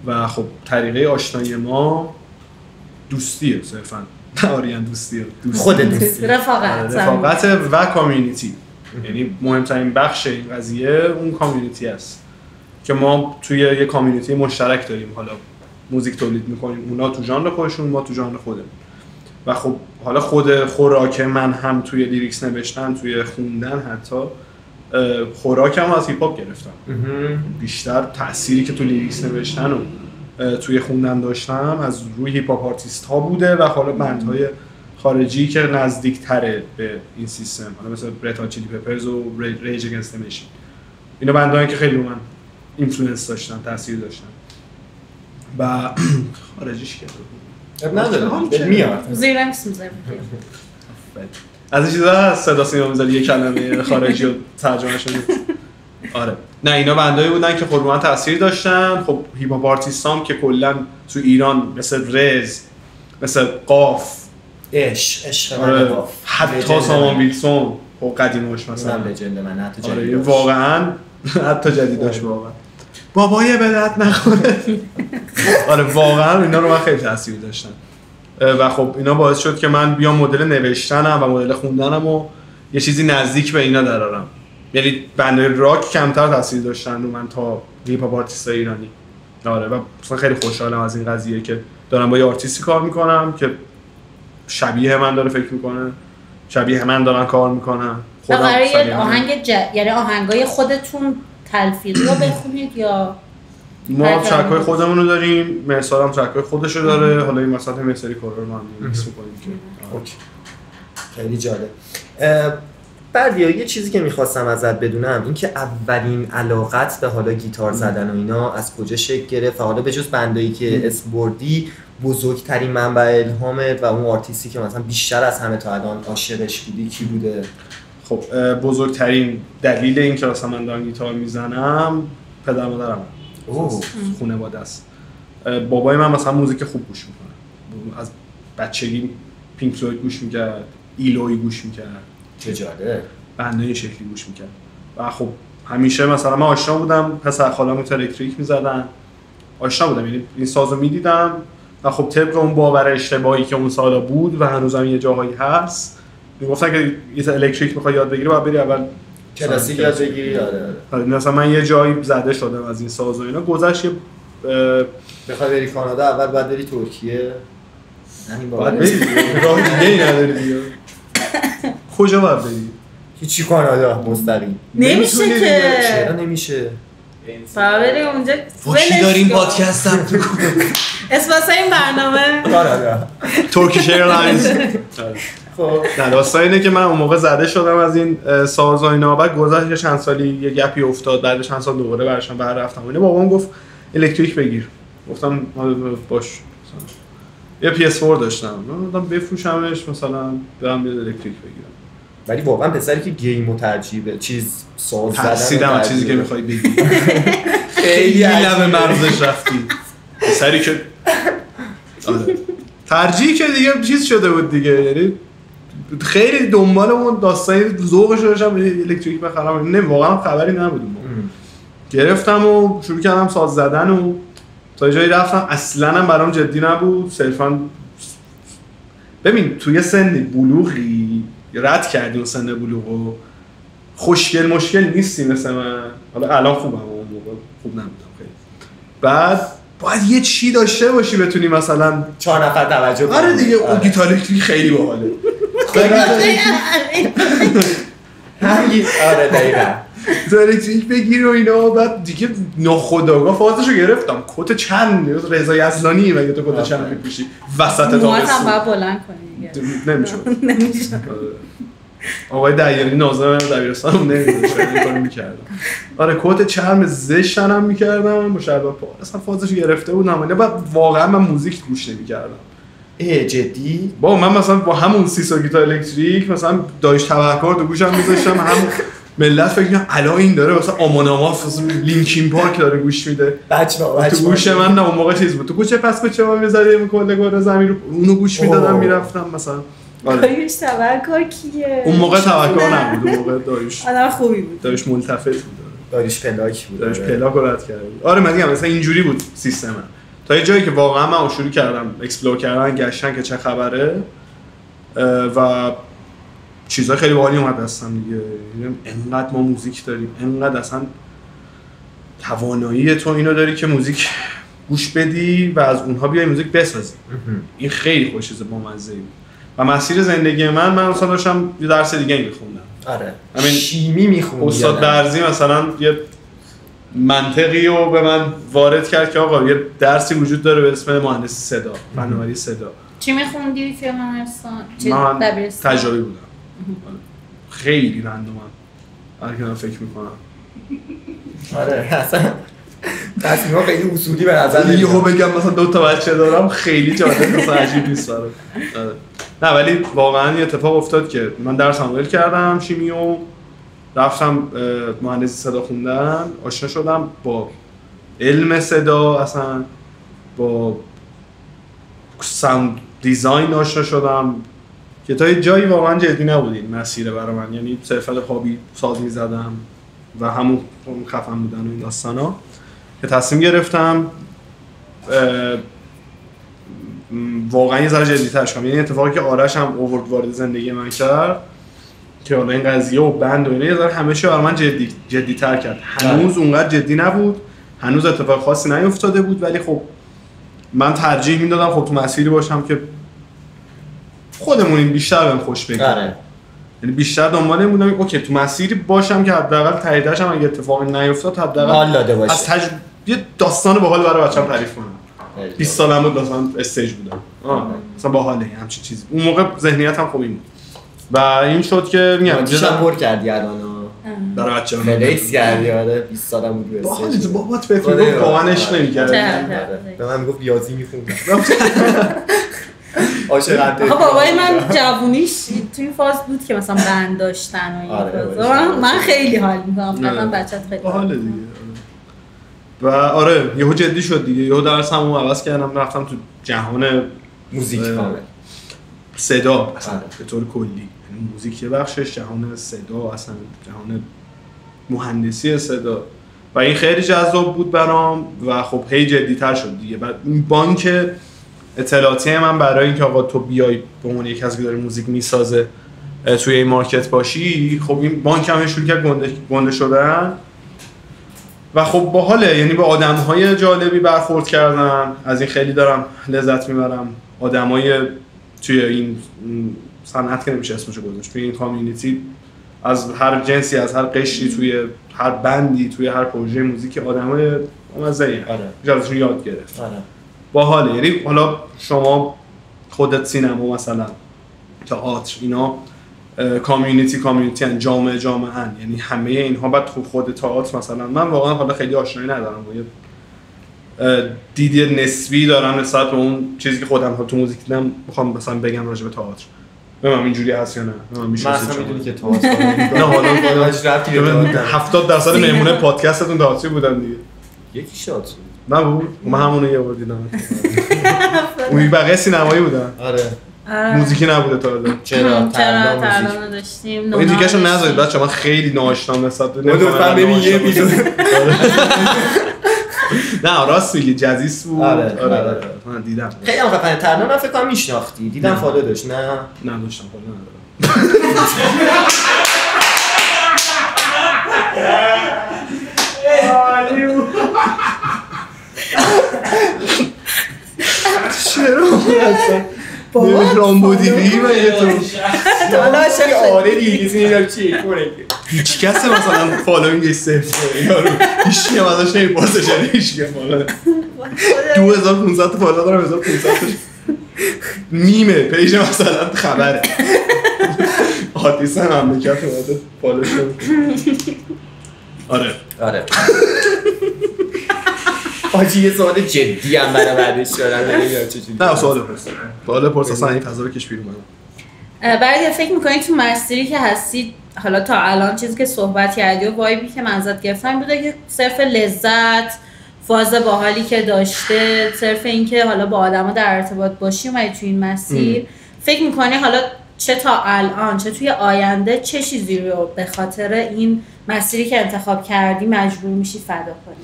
و خب طریقه آشنایی ما دوستیه صرفاً. آریان دوستیه خود دوستی رفاقت و کامیونیتی. یعنی مهمترین بخش این قضیه اون کامیونیتی است که ما توی یه کامیونیتی مشترک داریم. حالا موزیک تولید میکنیم اونا تو ژانر خودشون ما تو ژانر خودمون و خب حالا خود خوراک من هم توی لیریکس نوشتن توی خوندن حتی خوراکم از هیپ هاپ گرفتم. بیشتر تأثیری که تو لیریکس نوشتن و توی خوندن داشتم از روی هیپ هاپ آرتیست ها بوده و حالا بندهای خارجی که نزدیک تره به این سیستم حالا مثل رد هات چیلی پپرز و ریج اگینست د ماشین. اینا بندهایی که خیلی من اینفلوئنس داشتن تاثیر داشتن و خارجیش کرده نداره میاد زیر نفس میذارم از این چیزا هست صدا سیما میذاری یه کلمه خارجی رو ترجمه شده. آره نه اینا بندایی بودن که خود من تاثیر داشتن. خب هیپ هاپ آرتیستام که کلا تو ایران مثل رز مثل قاف عشق آره حتی سامان ویلسون خب قدیمش مثلا لجند من حتی جدید آره واقعا حتی جدیداش واقعا بابای بدت نخوره. آره واقعا اینا رو من خیلی تاثیر داشتن و خب اینا باعث شد که من بیام مدل نوشتنم و مدل خوندنم و یه چیزی نزدیک به اینا درارم. یعنی بندهای راک کمتر تاثیر داشتن رو من تا هیپ هاپ آرتیستای ایرانی. آره و مثلا خیلی خوشحالم از این قضیه که دارم با یه آرتیستی کار میکنم که شبیه من داره فکر میکنه، شبیه من دارن کار میکنن. خودم یه آهنگ یعنی آهنگای خودتون تلفیقی رو بخونید یا ما ترک‌های خودمون رو داریم، مرسال هم ترک‌های خودش رو داره. حالا این وسط مرسری کورا رو هم میکس می‌کنیم که اوکی. خیلی جالب. بردیا یه چیزی که می‌خواستم ازت بدونم این که اولین علاقت به حالا گیتار زدن و اینا از کجا شکل گرفت و حالا به جز بندایی که اسم بردی بزرگترین منبع الهامت و اون آرتیستی که مثلا بیشتر از همه تا الان عاشقش بودی کی بوده؟ خب بزرگترین دلیل این که مثلا من دارم گیتار میزنم پدر مادرم خانواده است. بابای من مثلا موزیک خوب گوش میکنه، از بچگی پینک فلوید گوش میکرد، ایلوی گوش میکرد، چه جالب، بندای شکلی گوش میکرد و خب همیشه مثلا من آشنا بودم، پسر خاله‌مون الکتریک میزدن، آشنا بودم، یعنی این سازو میدیدم و خب طبق اون باور اشتباهی که اون سالا بود و هنوزم یه جاهایی هست میگفتن که یه الکتریک میخوای یاد بگیری باید بری اول کلاسیک یاد بگیری. آره مثلا من یه جایی زده شدم از این ساز و اینا. گذشت یه بخوای بری کانادا اول باید بری ترکیه، همین باید بری راه دیگه ای نداری دیگه. کجا باید بری؟ هیچی کانادا مستقیم نمیشه که. چرا نمیشه؟ بری اونجا کی داریم پادکستم تو اسم این برنامه کانادا ترکیش ایرلاینز. خب داستان اینه که من اون موقع زده شدم از این ساز و اینا، بعد گذشت چند سالی یه گپی افتاد، بعد چند سال دوباره برشم بر رفتم. اینا بابام گفت الکتریک بگیر، گفتم باش. یه PS4 داشتم، گفتم بفروشمش مثلا برم یه الکتریک بگیرم. ولی واقعا پسری که گیم و ترجیبه چیز ساز زدن ترسیدم چیزی که میخوای بگی. خیلی لب مرزش رفتی. پسری که ترجیح که دیگه چیز شده بود دیگه، یعنی خیلی دنبالمون داستانی ذوقش داشتم الکتریک بخرم. نه واقعا خبری نبود. گرفتم و شروع کردم ساز زدن و تا جایی رفتم اصلا هم برام جدی نبود. صرفا ببین توی سن بلوغی رد کردی اون سن بلوغو، خوشگل مشکل نیستی مثل من. حالا الان خوبم، اون موقع خوب نبودم خیلی. بعد باید یه چی داشته باشی بتونی مثلا 4 نفر توجه کنی. آره دیگه اون گیتار الکتریک خیلی باحاله. آره دقیقاً الکتریک بگیر و اینا. بعد دیگه ناخودآگاه فازشو گرفتم. کت چند رضا یزدانی مگه تو کت چند میپوشی وسط تابستون؟ موهات باید بلند کنی نمیشه. آقای دیاری ناظم دبیرستانم نمیشه این کارو میکردم. آره کت چرم زشتم میکردم با شلوار پا. اصلا فازشو گرفته بودم. بعد واقعا من موزیک گوش نمیکردم. جدی؟ با من مثلا با همون سیسو گیتار الکتریک مثلا دایش تبهکار تو گوشم میذاشتم، هم ملت فکر کنن الان این داره مثلا آموناماف لینکین پارک داره گوش میده. بچه‌ها تو گوش من نه اون موقع چیز بود. تو گوش پس کوچه ما میذاریم کل گور زمین رو اونو گوش میدادم میرفتم مثلا. دایش تبهکار کیه؟ اون موقع تبهکار نبود، اون موقع دایش آدم خوبی بود. دایش ملتفت بود. دایش پلاک بود. دایش پلاک رد کرد. آره من میگم مثلا اینجوری بود سیستم. تا یه جایی که واقعا من شروع کردم اکسپلور کردن، گشتن که چه خبره و چیزای خیلی باحالی اومد دستم دیگه. انقدر ما موزیک داریم، انقدر اصلا توانایی تو اینو داری که موزیک گوش بدی و از اونها بیای موزیک بسازی. این خیلی خوش چیز بامزه‌ای بود. و مسیر زندگی من مثلا داشتم یه درس دیگه می‌خوندم. آره. همین شیمی می‌خوندم. استاد درزی مثلا یه منطقی رو به من وارد کرد که آقا یه درسی وجود داره به اسم مهندسی صدا، فناوری صدا. چی می‌خوندی توی مدرسه؟ من تجربی بودم. خیلی رندومم. هر کی فکر می‌کنم. آره اصلا تصمیم‌ها خیلی اصولی به نظر میاد. یهو بگم مثلا 2 تا بچه دارم خیلی جالب مثلا عجیب نیست برام. نه ولی واقعا یه اتفاق افتاد که من درس ول کردم شیمی و رفتم مهندسی صدا خوندن، آشنا شدم با علم صدا، اصلا با ساوند دیزاین آشنا شدم که تا یه جایی واقعا جدی نبود این مسیر برای من. یعنی صرفا هابی ساز می‌زدم و همون خفن بودن و این داستانا که تصمیم گرفتم واقعا یه ذره جدی‌تر شدم. یعنی اتفاقی که آرش هم آورد وارد زندگی من کرد که حالا این قضیه و بند و اینا یه ذره همه چی برای من جدی‌تر کرد. هنوز اونقدر جدی نبود، هنوز اتفاق خاصی نیفتاده بود، ولی خب من ترجیح میدادم خب تو مسیری باشم که خودمون بیشتر بهم خوش بگذره. یعنی بیشتر دنبال این بودم اوکی تو مسیری باشم که حداقل تاییدش هم اگه اتفاقی نیفتاد حداقل حال داده باشه. از یه داستان باحال برای بچه‌م تعریف کنم. 20 سالم بود مثلا استیج بودم. مثلا باحاله همچین چیزی. اون موقع ذهنیتم خوب این بود. و این شد که میگم چشم پر کردی الان. برای بچه‌م فلیکس کردی آره 20 سالم بود استیج. باحال بابات فکر واقعا اش نمی‌کرد. به من میگفت ریاضی می‌خوندم. بابای من جوونیش توی فاز بود که مثلا بند داشتن و این من خیلی حال می‌کنم. من بچه‌ت خیلی باحاله دیگه. و آره یهو جدی شد دیگه. یهو درسمو عوض کردم رفتم تو جهان موزیک کامل. صدا اصلا به طور کلی. یعنی موزیک یه بخشش، جهان صدا اصلا جهان مهندسی صدا و این خیلی جذاب بود برام و خب هی جدی‌تر شد دیگه. بعد این بانک اطلاعاتی من برای اینکه آقا تو بیای به عنوان یک کسی که داره موزیک میسازه توی این مارکت باشی، خب این بانک هم شروع کرد گنده شدن و خب باحاله. یعنی با آدم‌های جالبی برخورد کردم، از این خیلی دارم لذت میبرم. آدمای توی این صنعت که نمیشه اسمشو گذاشت، توی این کامیونیتی از هر جنسی، از هر قشری، توی هر بندی، توی هر پروژه موزیک آدمای مزه‌ای ازشون یاد گرفت. باحاله. یعنی حالا شما خودت سینما مثلا تئاتر اینا کامیونیتی ان جامعه ان، یعنی همه اینها بعد خود تئاتر مثلا من واقعا حالا خیلی آشنایی ندارم با یه دید نسبی دارم نسبت به اون چیزی که خودم تو موزیک دیدم. میخوام مثلا بگم راجع به تئاتر ببینم اینجوری هست یا نه. من اصلا میدونی که تئاتر نه حالا 70% مهمون پادکستتون تئاتری بودن دیگه. یکی شاد نبود؟ من همونو یه بار دیدم. اون بقیه سینمایی بودن. آره. موزیکی نبوده تا حالا. چرا ترانه داشتیم. این دیگه‌شو نذارید بچه، من خیلی ناآشنام نسبت به لطفاً ببین یه ویدیو. نه راست میگی جزیس بود. آره من دیدم. خیلی هم خفنه. ترانه من فکر کنم میشناختی. دیدم فالو داشت. نه داشتم فالو ندارم. چرا اصلا نمیرام بودی دیگه من یه تو آره دیگه کسی نیدم چیه کنه هیچ کسی مثلا فالوینگش صفره یارو هیچی هم ازش نمیپرسه چرا هیچی هم فالو 2500 فالو دارم 1500 نیمه پیج مثلا خبره آتیس هم مملکت اومده فالو شد. آره آجی یه سوال جدی هم برای بعدش دارم. نه سوال پرس اصلا این فضا رو کش بیرون. برای فکر میکنید تو مسیری که هستید حالا تا الان چیزی که صحبت کردی و وایبی که من ازت گرفتم بوده که صرف لذت، فاز باحالی که داشته، صرف این که حالا با آدما در ارتباط باشی اومدی تو این مسیر. فکر میکنی حالا چه تا الان چه توی آینده چه چیزی رو به خاطر این مسیری که انتخاب کردی مجبور میشی فدا کنی؟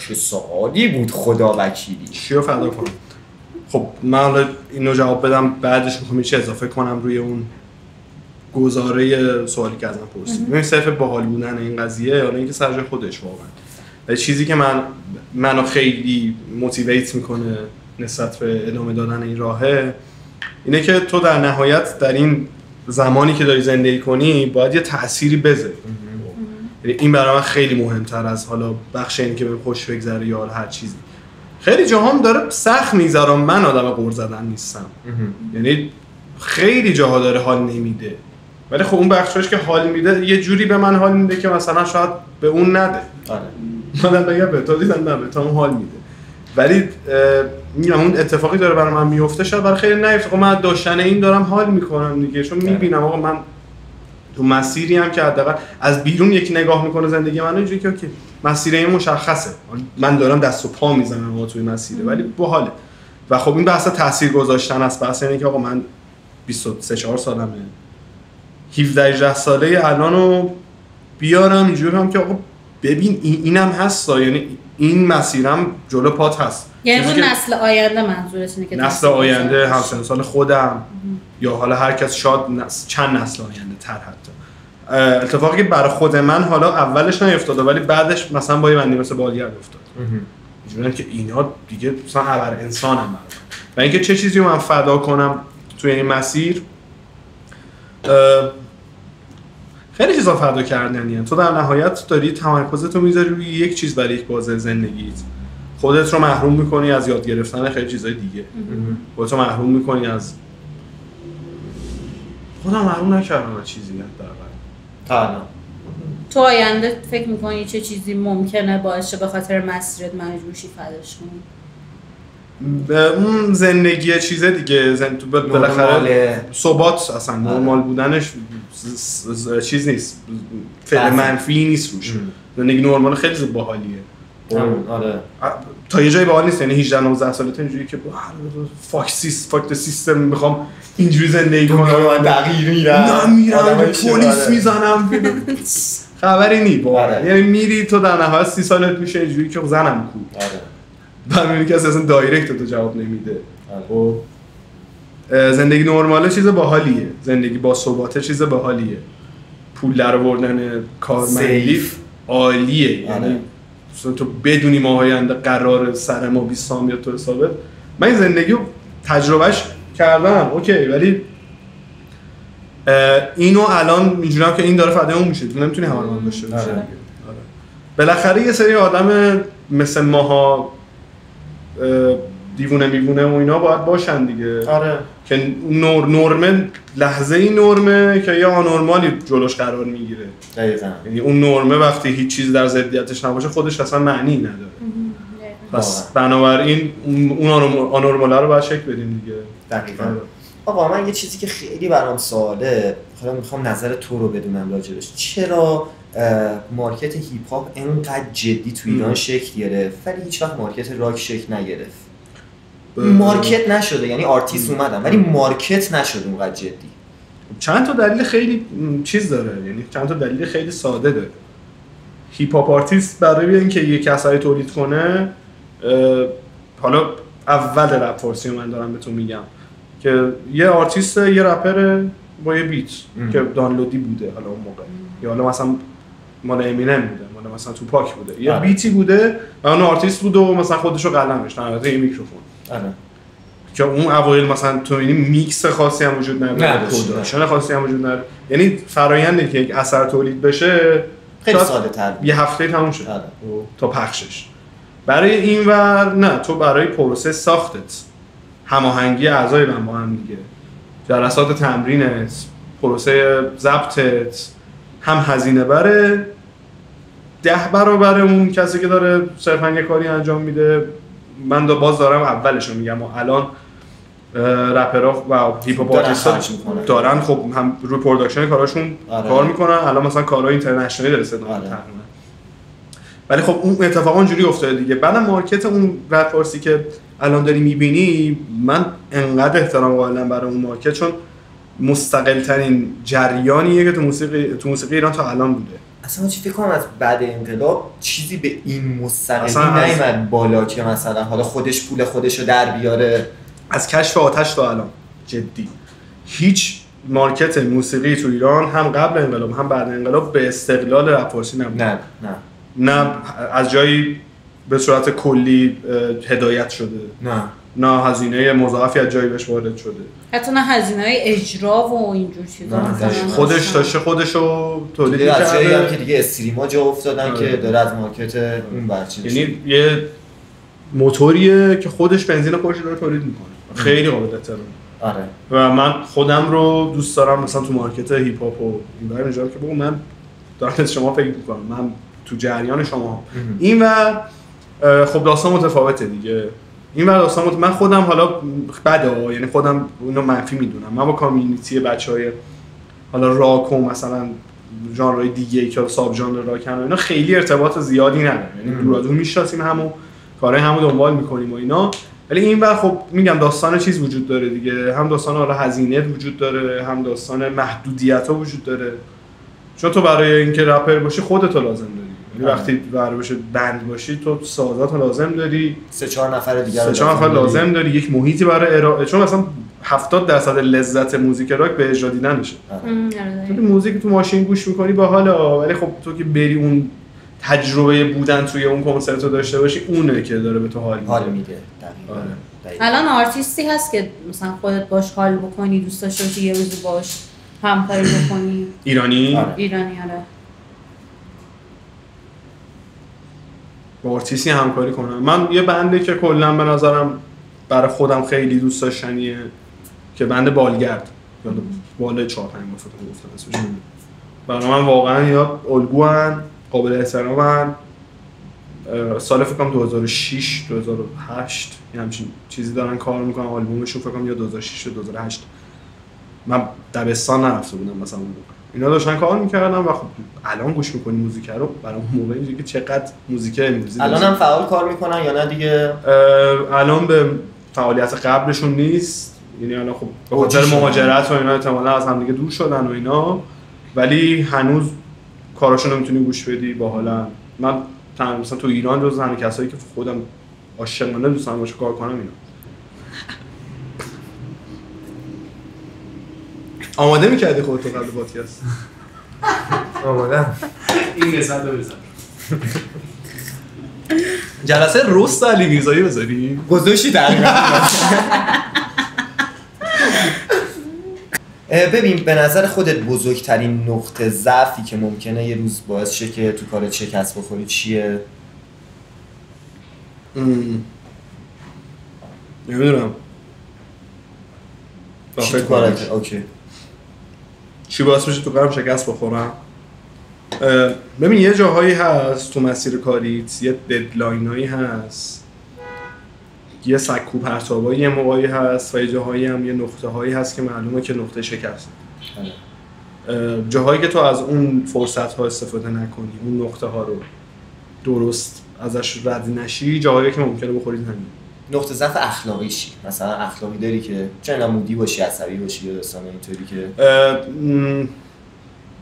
چه سوالی بود خدا وکیلی. چی رو فدا کنم؟ خب من حالا اینو جواب بدم بعدش میخوام چی اضافه کنم روی اون گزاره سوالی که ازم پرسید. ببین صرف باحال بودن این قضیه حالا اینکه سر جای خودش واقعا چیزی که منو خیلی موتیویت میکنه نسبت به ادامه دادن این راهه اینه که تو در نهایت در این زمانی که داری زندگی کنی باید یه تأثیری بذاری. این برای من خیلی مهمتر از حالا بخش اینی که بهم خوش بگذره یا هر چیزی. خیلی جاهام داره سخت میگذرم، من آدم قُر زدن نیستم. یعنی خیلی جاها داره حال نمیده، ولی خب اون بخشش که حال میده یه جوری به من حال میده که مثلا شاید به اون نده. منم بگم به تو دیدم نه به تو حال میده، ولی میگم اون اتفاقی داره برای من میفته شاید برای خیلی نیفته. خب من داشتن این دارم حال میکنم دیگه، چون میبینم آقا من تو مسیری هم که حداقل از بیرون یکی نگاه میکنه زندگی من اینجوری که اوکی مسیر این مشخصه، من دارم دست و پا میزنم آقا توی مسیره، ولی باحاله. و خب این بحث تاثیر گذاشتن است، بحث اینه که آقا من 23-4 سالمه 17-18 ساله الانو بیارم اینجوری هم که آقا ببین اینم هست، یعنی این مسیرم جلو پات هست، یعنی اون نسل آینده منظورتونه که نسل آینده همسن سال خودم یا حالا هر کس شاد چند نسل آینده تر حتی. اتفاقی که برای خود من حالا اولش نیفتاده ولی بعدش مثلا با یه بندی مثل بالگرد افتاد. اینجوریه که اینا دیگه مثلا ابر انسانم برام. و اینکه چه چیزی رو من فدا کنم توی این مسیر خیلی چیزا فدا کردنیه. تو در نهایت داری تمرکزتو میذاری روی یک چیز برای یک بازه زندگیت. خودت رو محروم میکنی از یاد گرفتن خیلی چیزای دیگه. خودت رو محروم میکنی از خودم محروم نکردم از چیزی حالا تو آینده فکر میکنی چه چیزی ممکنه باعث شه به خاطر مسیرت مجبور شی فداش کنی؟ اون زندگی چیزه دیگه تو بالاخره ثبات اصلا نرمال بودنش چیز نیست، فعل منفی نیست روش. زندگی نرمال خیلی باحالیه. آره تا یه جایی باحال نیست، یعنی 18 19 سالته اینجوری که فاک سیستم میخوام اینجوری زندگی کنم، من تغییر میرم پلیس میزنم خبری نی باحال. یعنی میری تو در نهایت 30 سالت میشه اینجوری که زنم کو. بعد میبینی که اصلا دایرکت تو جواب نمیده. خب زندگی نرماله چیز باحالیه، زندگی با ثبات چیز باحالیه، پول درآوردن کارمندی عالیه. یعنی تو بدونی ماه آینده قرار سر ما 20 میاد تو حسابت. من این زندگی رو تجربهش کردم اوکی، ولی اینو الان میجونم که این داره فدای اون میشه، تو نمیتونی همه رو داشته باشی. بالاخره یه سری آدم مثل ماها دیوونه میوونه و اینا باید باشن دیگه. آره که نرمه لحظه ای نرمه که یه آنورمالی جلوش قرار میگیره. دقیقاً. یعنی اون نرمه وقتی هیچ چیز در ضدیتش نباشه خودش اصلا معنی نداره. پس بنابراین اون آنورماله رو باید شکل بدیم دیگه. دقیقاً. آقا من یه چیزی که خیلی برام سواله، خودم میخوام نظر تو رو بدونم راجبش. چرا مارکت هیپ هاپ اینقدر جدی تو ایران شکل گرفت ولی هیچ وقت مارکت راک شکل نگرفت؟ مارکت نشده، یعنی آرتیست اومدن ولی مارکت نشده اونقدر جدی. چند تا دلیل خیلی چیز داره، یعنی چند تا دلیل خیلی ساده داره. هیپ هاپ آرتیست برای اینکه یک اثری تولید کنه، حالا اول رپ فارسی من دارم بهتون میگم که یه آرتیست یه رپر با یه بیت که دانلودی بوده حالا اون موقع، یا حالا مثلا مال امینم بوده، مال مثلا توپاک بوده، یه بیتی بوده و اون آرتیست بوده و مثلا خودشو قلمش نمیده یه میکروفون. که اون اوایل مثلا تو می‌بینی میکس خاصی هم وجود نداره، پروداکشن خاصی هم وجود نداره، یعنی فرآیندی که یک اثر تولید بشه خیلی ساده تر، یه هفته تموم شد تا پخشش. برای اینور نه، تو برای پروسه ساختت، هماهنگی اعضای با هم دیگه، جلسات تمرینت، پروسه ضبطت هم هزینه بره 10 برابر اون کسی که داره صرفاً یه کاری انجام میده. من باز دارم اولش رو میگم و الان رپرها و هیپ هاپ آرتیست‌ها دارن خب هم روی پروداکشن کاراشون کار میکنن. الان مثلا کارهای اینترنشنالی داره صدا تقریبا، ولی خب اون اتفاقا اونجوری افتاده دیگه. بعدم مارکت اون رپ فارسی که الان داری میبینی، من انقدر احترام قائلم برای اون مارکت، چون مستقل ترین جریانیه که تو موسیقی ایران تا الان بوده. اصلا چی فکر کنم از بعد انقلاب چیزی به این مستقلی نیامد بالا که مثلا حالا خودش پول خودشو در بیاره. از کشف آتش تا الان جدی هیچ مارکت موسیقی تو ایران هم قبل انقلاب هم بعد انقلاب به استقلال رپ فارسی نبود. نه از جایی به صورت کلی هدایت شده، نه هزینه مضاعفی از جایی بهش وارد شده، حتی نه هزینه‌های اجرا و اینجور چیزا. خودش داشته خودشو تولید می‌کرده. از جایی هم که دیگه استریما جا افتادن که داره از مارکت اون برچی میشه. یعنی یه موتوریه که خودش بنزین خودش داره تولید میکنه. خیلی قابل احترامه. آره. و من خودم رو دوست دارم مثلا تو مارکت هیپ هاپ و اینجوری میگم که بگم من دارم از شما فکر میکنم، من تو جریان شما. این و خب داستان متفاوته دیگه. این ور داستان من خودم حالا بده، یعنی خودم اونو منفی میدونم. من با کامیونیتی بچهای حالا راک و مثلا ژانرهای دیگه که ساب ژانر راک هم اینا خیلی ارتباط زیادی نداره، یعنی دورادور میشناسیم همو کارهای همو دنبال میکنیم و اینا. ولی این ور خب میگم داستان چیز وجود داره دیگه، هم داستان حالا هزینه وجود داره، هم داستان محدودیت‌ها وجود داره. چون تو برای اینکه رپر باشی خودت لازم داری، یعنی وقتی قرار باشه بند باشی تو سازات لازم داری، 3-4 نفر دیگه لازم داری، یک محیطی برای ارائه، چون مثلا 70% لذت موزیک راک به اجرا دیدنشه. تو موزیک تو ماشین گوش میکنی باحاله، ولی خب تو که بری اون تجربه بودن توی اون کنسرت رو داشته باشی، اونه که داره به تو حال میده. الان آرتیستی هست که مثلا خودت باش حال بکنی، دوست داشته باشی یه روزی باش همکاری بکنی؟ ایرانی؟ ایرانی آره. با آرتیستی همکاری کنم. من یه بنده که کلا به نظرم برای خودم خیلی دوست داشتنیه که بند بالگرد، یاد بالای 4-5 ماه فکر گفتم اسمش. برای من واقعا یا الگوان، قابل احترامن. سال فکر کنم 2006 2008 یه همچین چیزی دارن کار میکنن. آلبومشون فکر کنم یا 2006 یا 2008. من دبستان نرفته بودم مثلا اون موقع. اینا داشتن کار میکردن و خب الان گوش میکنی موزیک رو، برای اون موقع اینجوری که چقدر موزیک امروزی الان هم فعال کار میکنن یا نه دیگه؟ الان به فعالیت قبلشون نیست، یعنی الان خب به خاطر مهاجرت و اینا احتمالاً از هم دیگه دور شدن و اینا، ولی هنوز کاراشون رو میتونی گوش بدی باحالن. من مثلا تو ایران جز همین کسایی که خودم عاشقانه دوست دارم باشه کار کنم اینا. آماده میکردی خودتو قبل پادکست؟ آماده. این مثلا رو بزن. جلسه رست علی میرزایی بذاری؟ گذاشتی تقریبا. ببین به نظر خودت بزرگترین نقطه ضعفی که ممکنه یه روز باعث شه که تو کارت شکست بخوری چیه؟ نمیدونم. چی تو کارت؟ اوکی. چی باعث میشه تو کارم شکست بخورم؟ ببین یه جاهایی هست تو مسیر کاریت، یه ددلاینایی هست، یه سکو پرتابایی یه موقعی هست و یه جاهایی هم یه نقطه هایی هست که معلومه که نقطه شکست. جاهایی که تو از اون فرصت ها استفاده نکنی، اون نقطه ها رو درست ازش رد نشی، جاهایی که ممکنه بخورید همین. نقطه ضعف اخلاقی چی؟ مثلا اخلاقی داری که چه نمودی باشی، عصبی باشی یا داستان اینطوری که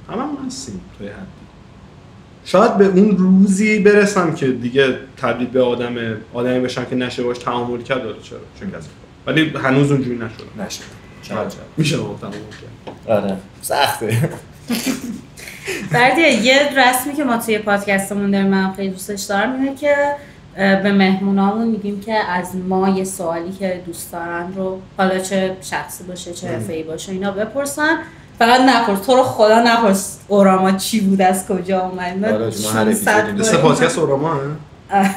همون هستیم توی حد. شاید به اون روزی برسم که دیگه تبدیل به آدمی بشم که نشه باش تعامل کرد، چون کسی ولی هنوز اونجوری نشد. چقدر میشه با تعامل کرد. آره سخته. بردیه یه رسمی که ما توی پادکستمون داریم من خیلی دوستش دارم اینه که به مهمونامون میگیم که از ما یه سوالی که دوست دارن رو، حالا چه شخصی باشه چه حرفه‌ای باشه، اینا بپرسن. فقط نپرس، تو رو خدا نپرس اوراما چی بود، از کجا اومد. حالا ما هر اپیزودی سه پادکست اوراما هر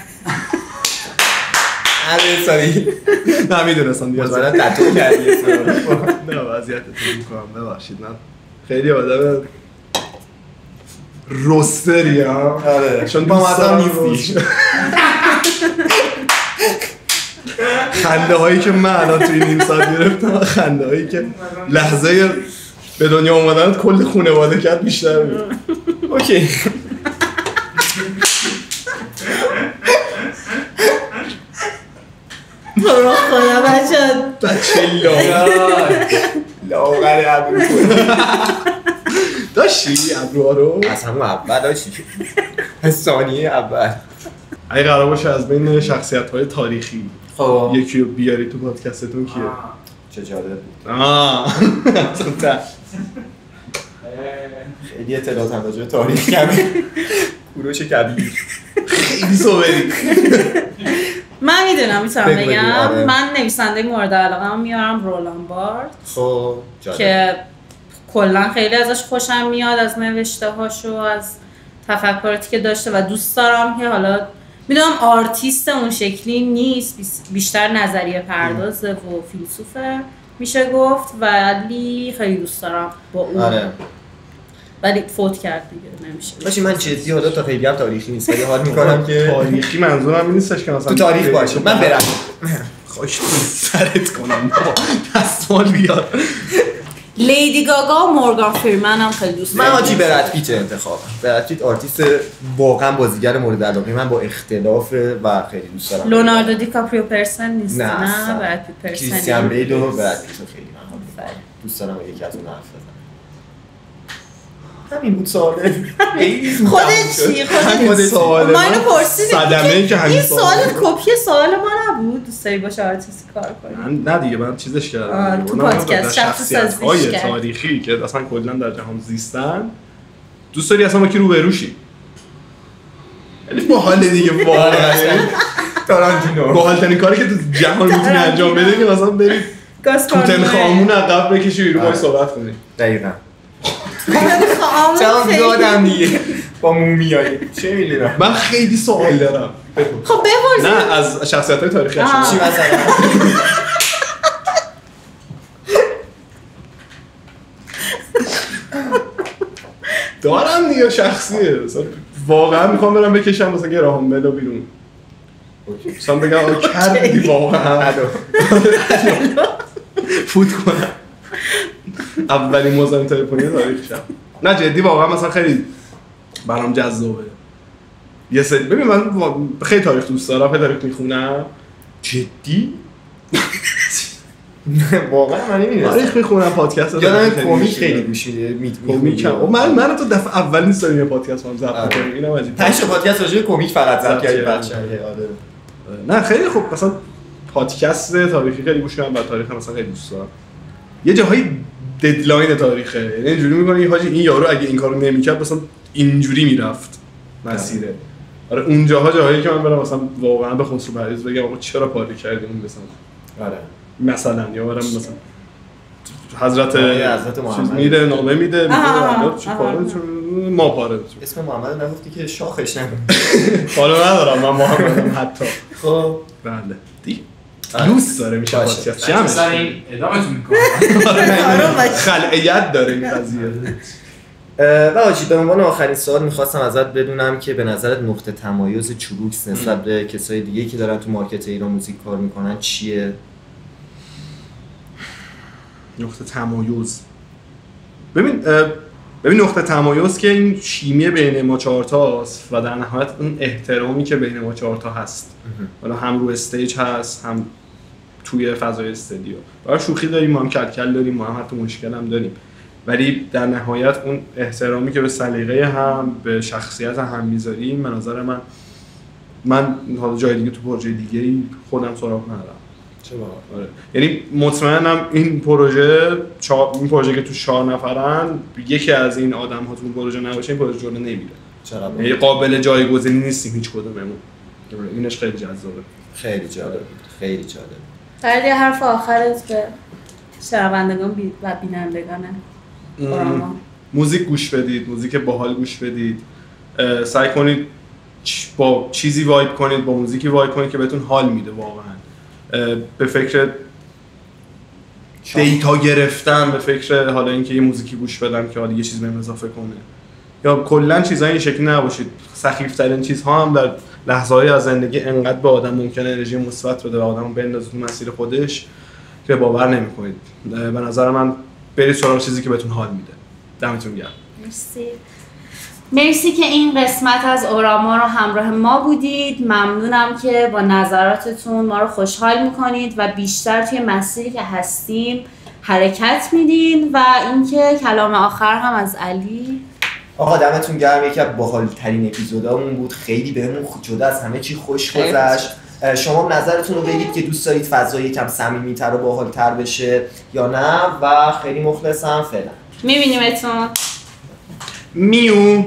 سری نمیدونستم دیگه مثلا تتو کردی نه وضعیتتون میکنم ببخشید. من خیلی آدم روستری ها. آره چون با مزم نیستی. خنده هایی که من الان توی نیم ساعت گرفتم، خنده هایی که لحظه به دنیا اومدنت کل خانواده کرد بیشتر بود. اوکی. برو خدا بچه لاغر ابرو داشتی ابروها رو؟ از همون اول داشتی ثانیه اول. اگه قرار باشه از بین شخصیت‌های تاریخی یکی رو بیاری تو پادکستتون کیه؟ چه جالب بود. خیلی اطلاعات هم راجع به تاریخ کمی. کوروش کبیر خیلی صبری. من میدونم میتونم بگم. من نویسنده مورد علاقه‌ام میارم رولان بارت. خب که کلا خیلی ازش خوشم میاد، از نوشته هاشو، از تفکراتی که داشته و دوست دارم که حالا میدونم آرتیست اون شکلی نیست، بیشتر نظریه پردازه و فیلسوفه میشه گفت، ولی خیلی دوست دارم با اون. آره. ولی فوت کرد دیگه نمیشه. باشه من جدی حالا تا خیلی هم تاریخی نیست ولی حال میکنم که تاریخی منظورم این نیستش که مثلا تو تاریخ باشه. من برم خوش سرت کنم دستمال بیار. لیدی گاگا و مورگان فریمن هم خیلی دوست دارم. من آجی برد پیت انتخاب. برد پیت آرتیست واقعا بازیگر مورد علاقه من با اختلاف و خیلی دوست دارم. لئوناردو دیکاپریو پرسن نیست. نه برد پیت پرسن. کریستیان بیل و برد پیت خیلی من دوست دارم یکی از اون حرف بزنم. همین بود سواله. خودت چی؟ خودت سواله. ما اینو پرسیدیم. صدمه‌ای که همین سوال کپی سوال ما نبود. دوست داری باشه آرتیست کار کنی؟ نه دیگه من چیزش کردم. تو پادکست شخصیت‌های تاریخی که اصلا کلا در جهان زیستن دوست داری اصلا با کی روبرو شی؟ خیلی باحال دیگه واقعا. تارانتینو باحال‌ترین کاری که تو جهان میتونی انجام بده که مثلا برید توتنخامون عقب بکشی بیرون باهاش صحبت کنی. دقیقاً. چند دادم دیگه با مومیایی چه می‌دونم. من خیلی سوال دارم. خب بپرسید. نه از شخصیت‌های تاریخی شما. چی مثلا؟ دارم دیگه شخصیه. مثلا واقعا میخوام برم بکشم مثلا گراهام بلو بیرون. مثلا بگم کردی واقعا فوت کنم اولین مزاحم تلفنی تاریخ شد. نه جدی واقعا مثلا خیلی برام جذابه. یه سری ببین من خیلی تاریخ دوست دارم، خیلی تاریخ میخونم. جدی واقعا من نمیدونم تاریخ میخونم، پادکست یادم کمیک خیلی گوش میدم. من تو دفعه اول نیست داریم یه پادکست هم ضبط کنیم. اینم عجیبه. 5 پادکست راجع به کمیک فقط ضبط کردیم بچه‌ها. نه خیلی خوب. مثلا پادکست تاریخی خیلی گوش میدم و تاریخ مثلا خیلی دوست دارم. یه جاهای ددلاین تاریخه، یعنی اینجوری می‌کنی حاجی این یارو اگه این کارو نمی‌کرد مثلا اینجوری میرفت مسیره. آره اون جاهایی که من برام مثلا واقعا به خسرو پرویز بگم آقا چرا پاری کردیم اون مثلا. آره مثلا یا برام مثلا حضرت محمد میره نامه میده چی کاره ما پاره اسم محمد نگفتی که شاخش نگم. حالا ندارم من محمدم حتی. خب بله دی دوست داره میشه پادکست جمعش سر این ادامتون میکنم. خلعیت داره این قضیه. و حاجی به عنوان آخرین سوال میخواستم ازت بدونم که به نظرت نقطه تمایز چروکس نسبت به کسای دیگه که دارن تو مارکت ایران موزیک کار میکنن چیه؟ نقطه تمایز ببین نقطه تمایز که این شیمی بین ما چهارتاست و در نهایت اون احترامی که بین ما چهارتا هست. حالا هم رو استیج هست هم توی فضای استودیو. برای شوخی داریم، ما هم کلکل داریم، ما هم حتی مشکل هم داریم. ولی در نهایت اون احترامی که به سلیقه هم به شخصیت هم میذاریم به نظر من حالا جای دیگه تو پروژه دیگه‌ای خودم سراغ ندارم. آره. یعنی مطمئنم این پروژه که تو 4 نفرن یکی از این آدم‌ها تو اون پروژه نباشه این پروژه جلو نمیره. چرا؟ یعنی قابل جایگزینی نیستیم هیچ کدوممون. اینش خیلی جذابه. خیلی جالب. خیلی جالب. فرض حرف آخرت به شنوندگان و بینندگانه. موزیک گوش بدید، موزیک باحال گوش بدید. سعی کنید با چیزی وایب کنید، با موزیکی وایب کنید که بهتون حال میده واقعا. به فکر دیتا گرفتن، به فکر حالا اینکه یه موزیکی گوش بدم که حالا یه چیز بهم اضافه کنه یا کلا چیزای این شکلی نباشید. سخیفترین چیزها هم در لحظه‌های از زندگی انقدر به آدم ممکنه انرژی مثبت بده و آدمو بندازه تو مسیر خودش که باور نمی‌کنید. به نظر من برید سراغ چیزی که بهتون حال میده. دمتون گرم. مرسی که این قسمت از اوراما رو همراه ما بودید. ممنونم که با نظراتتون ما رو خوشحال میکنید و بیشتر توی مسیری که هستیم حرکت میدین. و اینکه کلام آخر هم از علی. آقا دمتون گرم. یکی از باحال‌ترین اپیزودامون بود. خیلی بهمون جدا از همه چی خوش گذشت. شما نظرتون رو بگید که دوست دارید فضا یکم صمیمی‌تر و باحال‌تر بشه یا نه و خیلی مخلصم. فعلا میبینیمتون. میو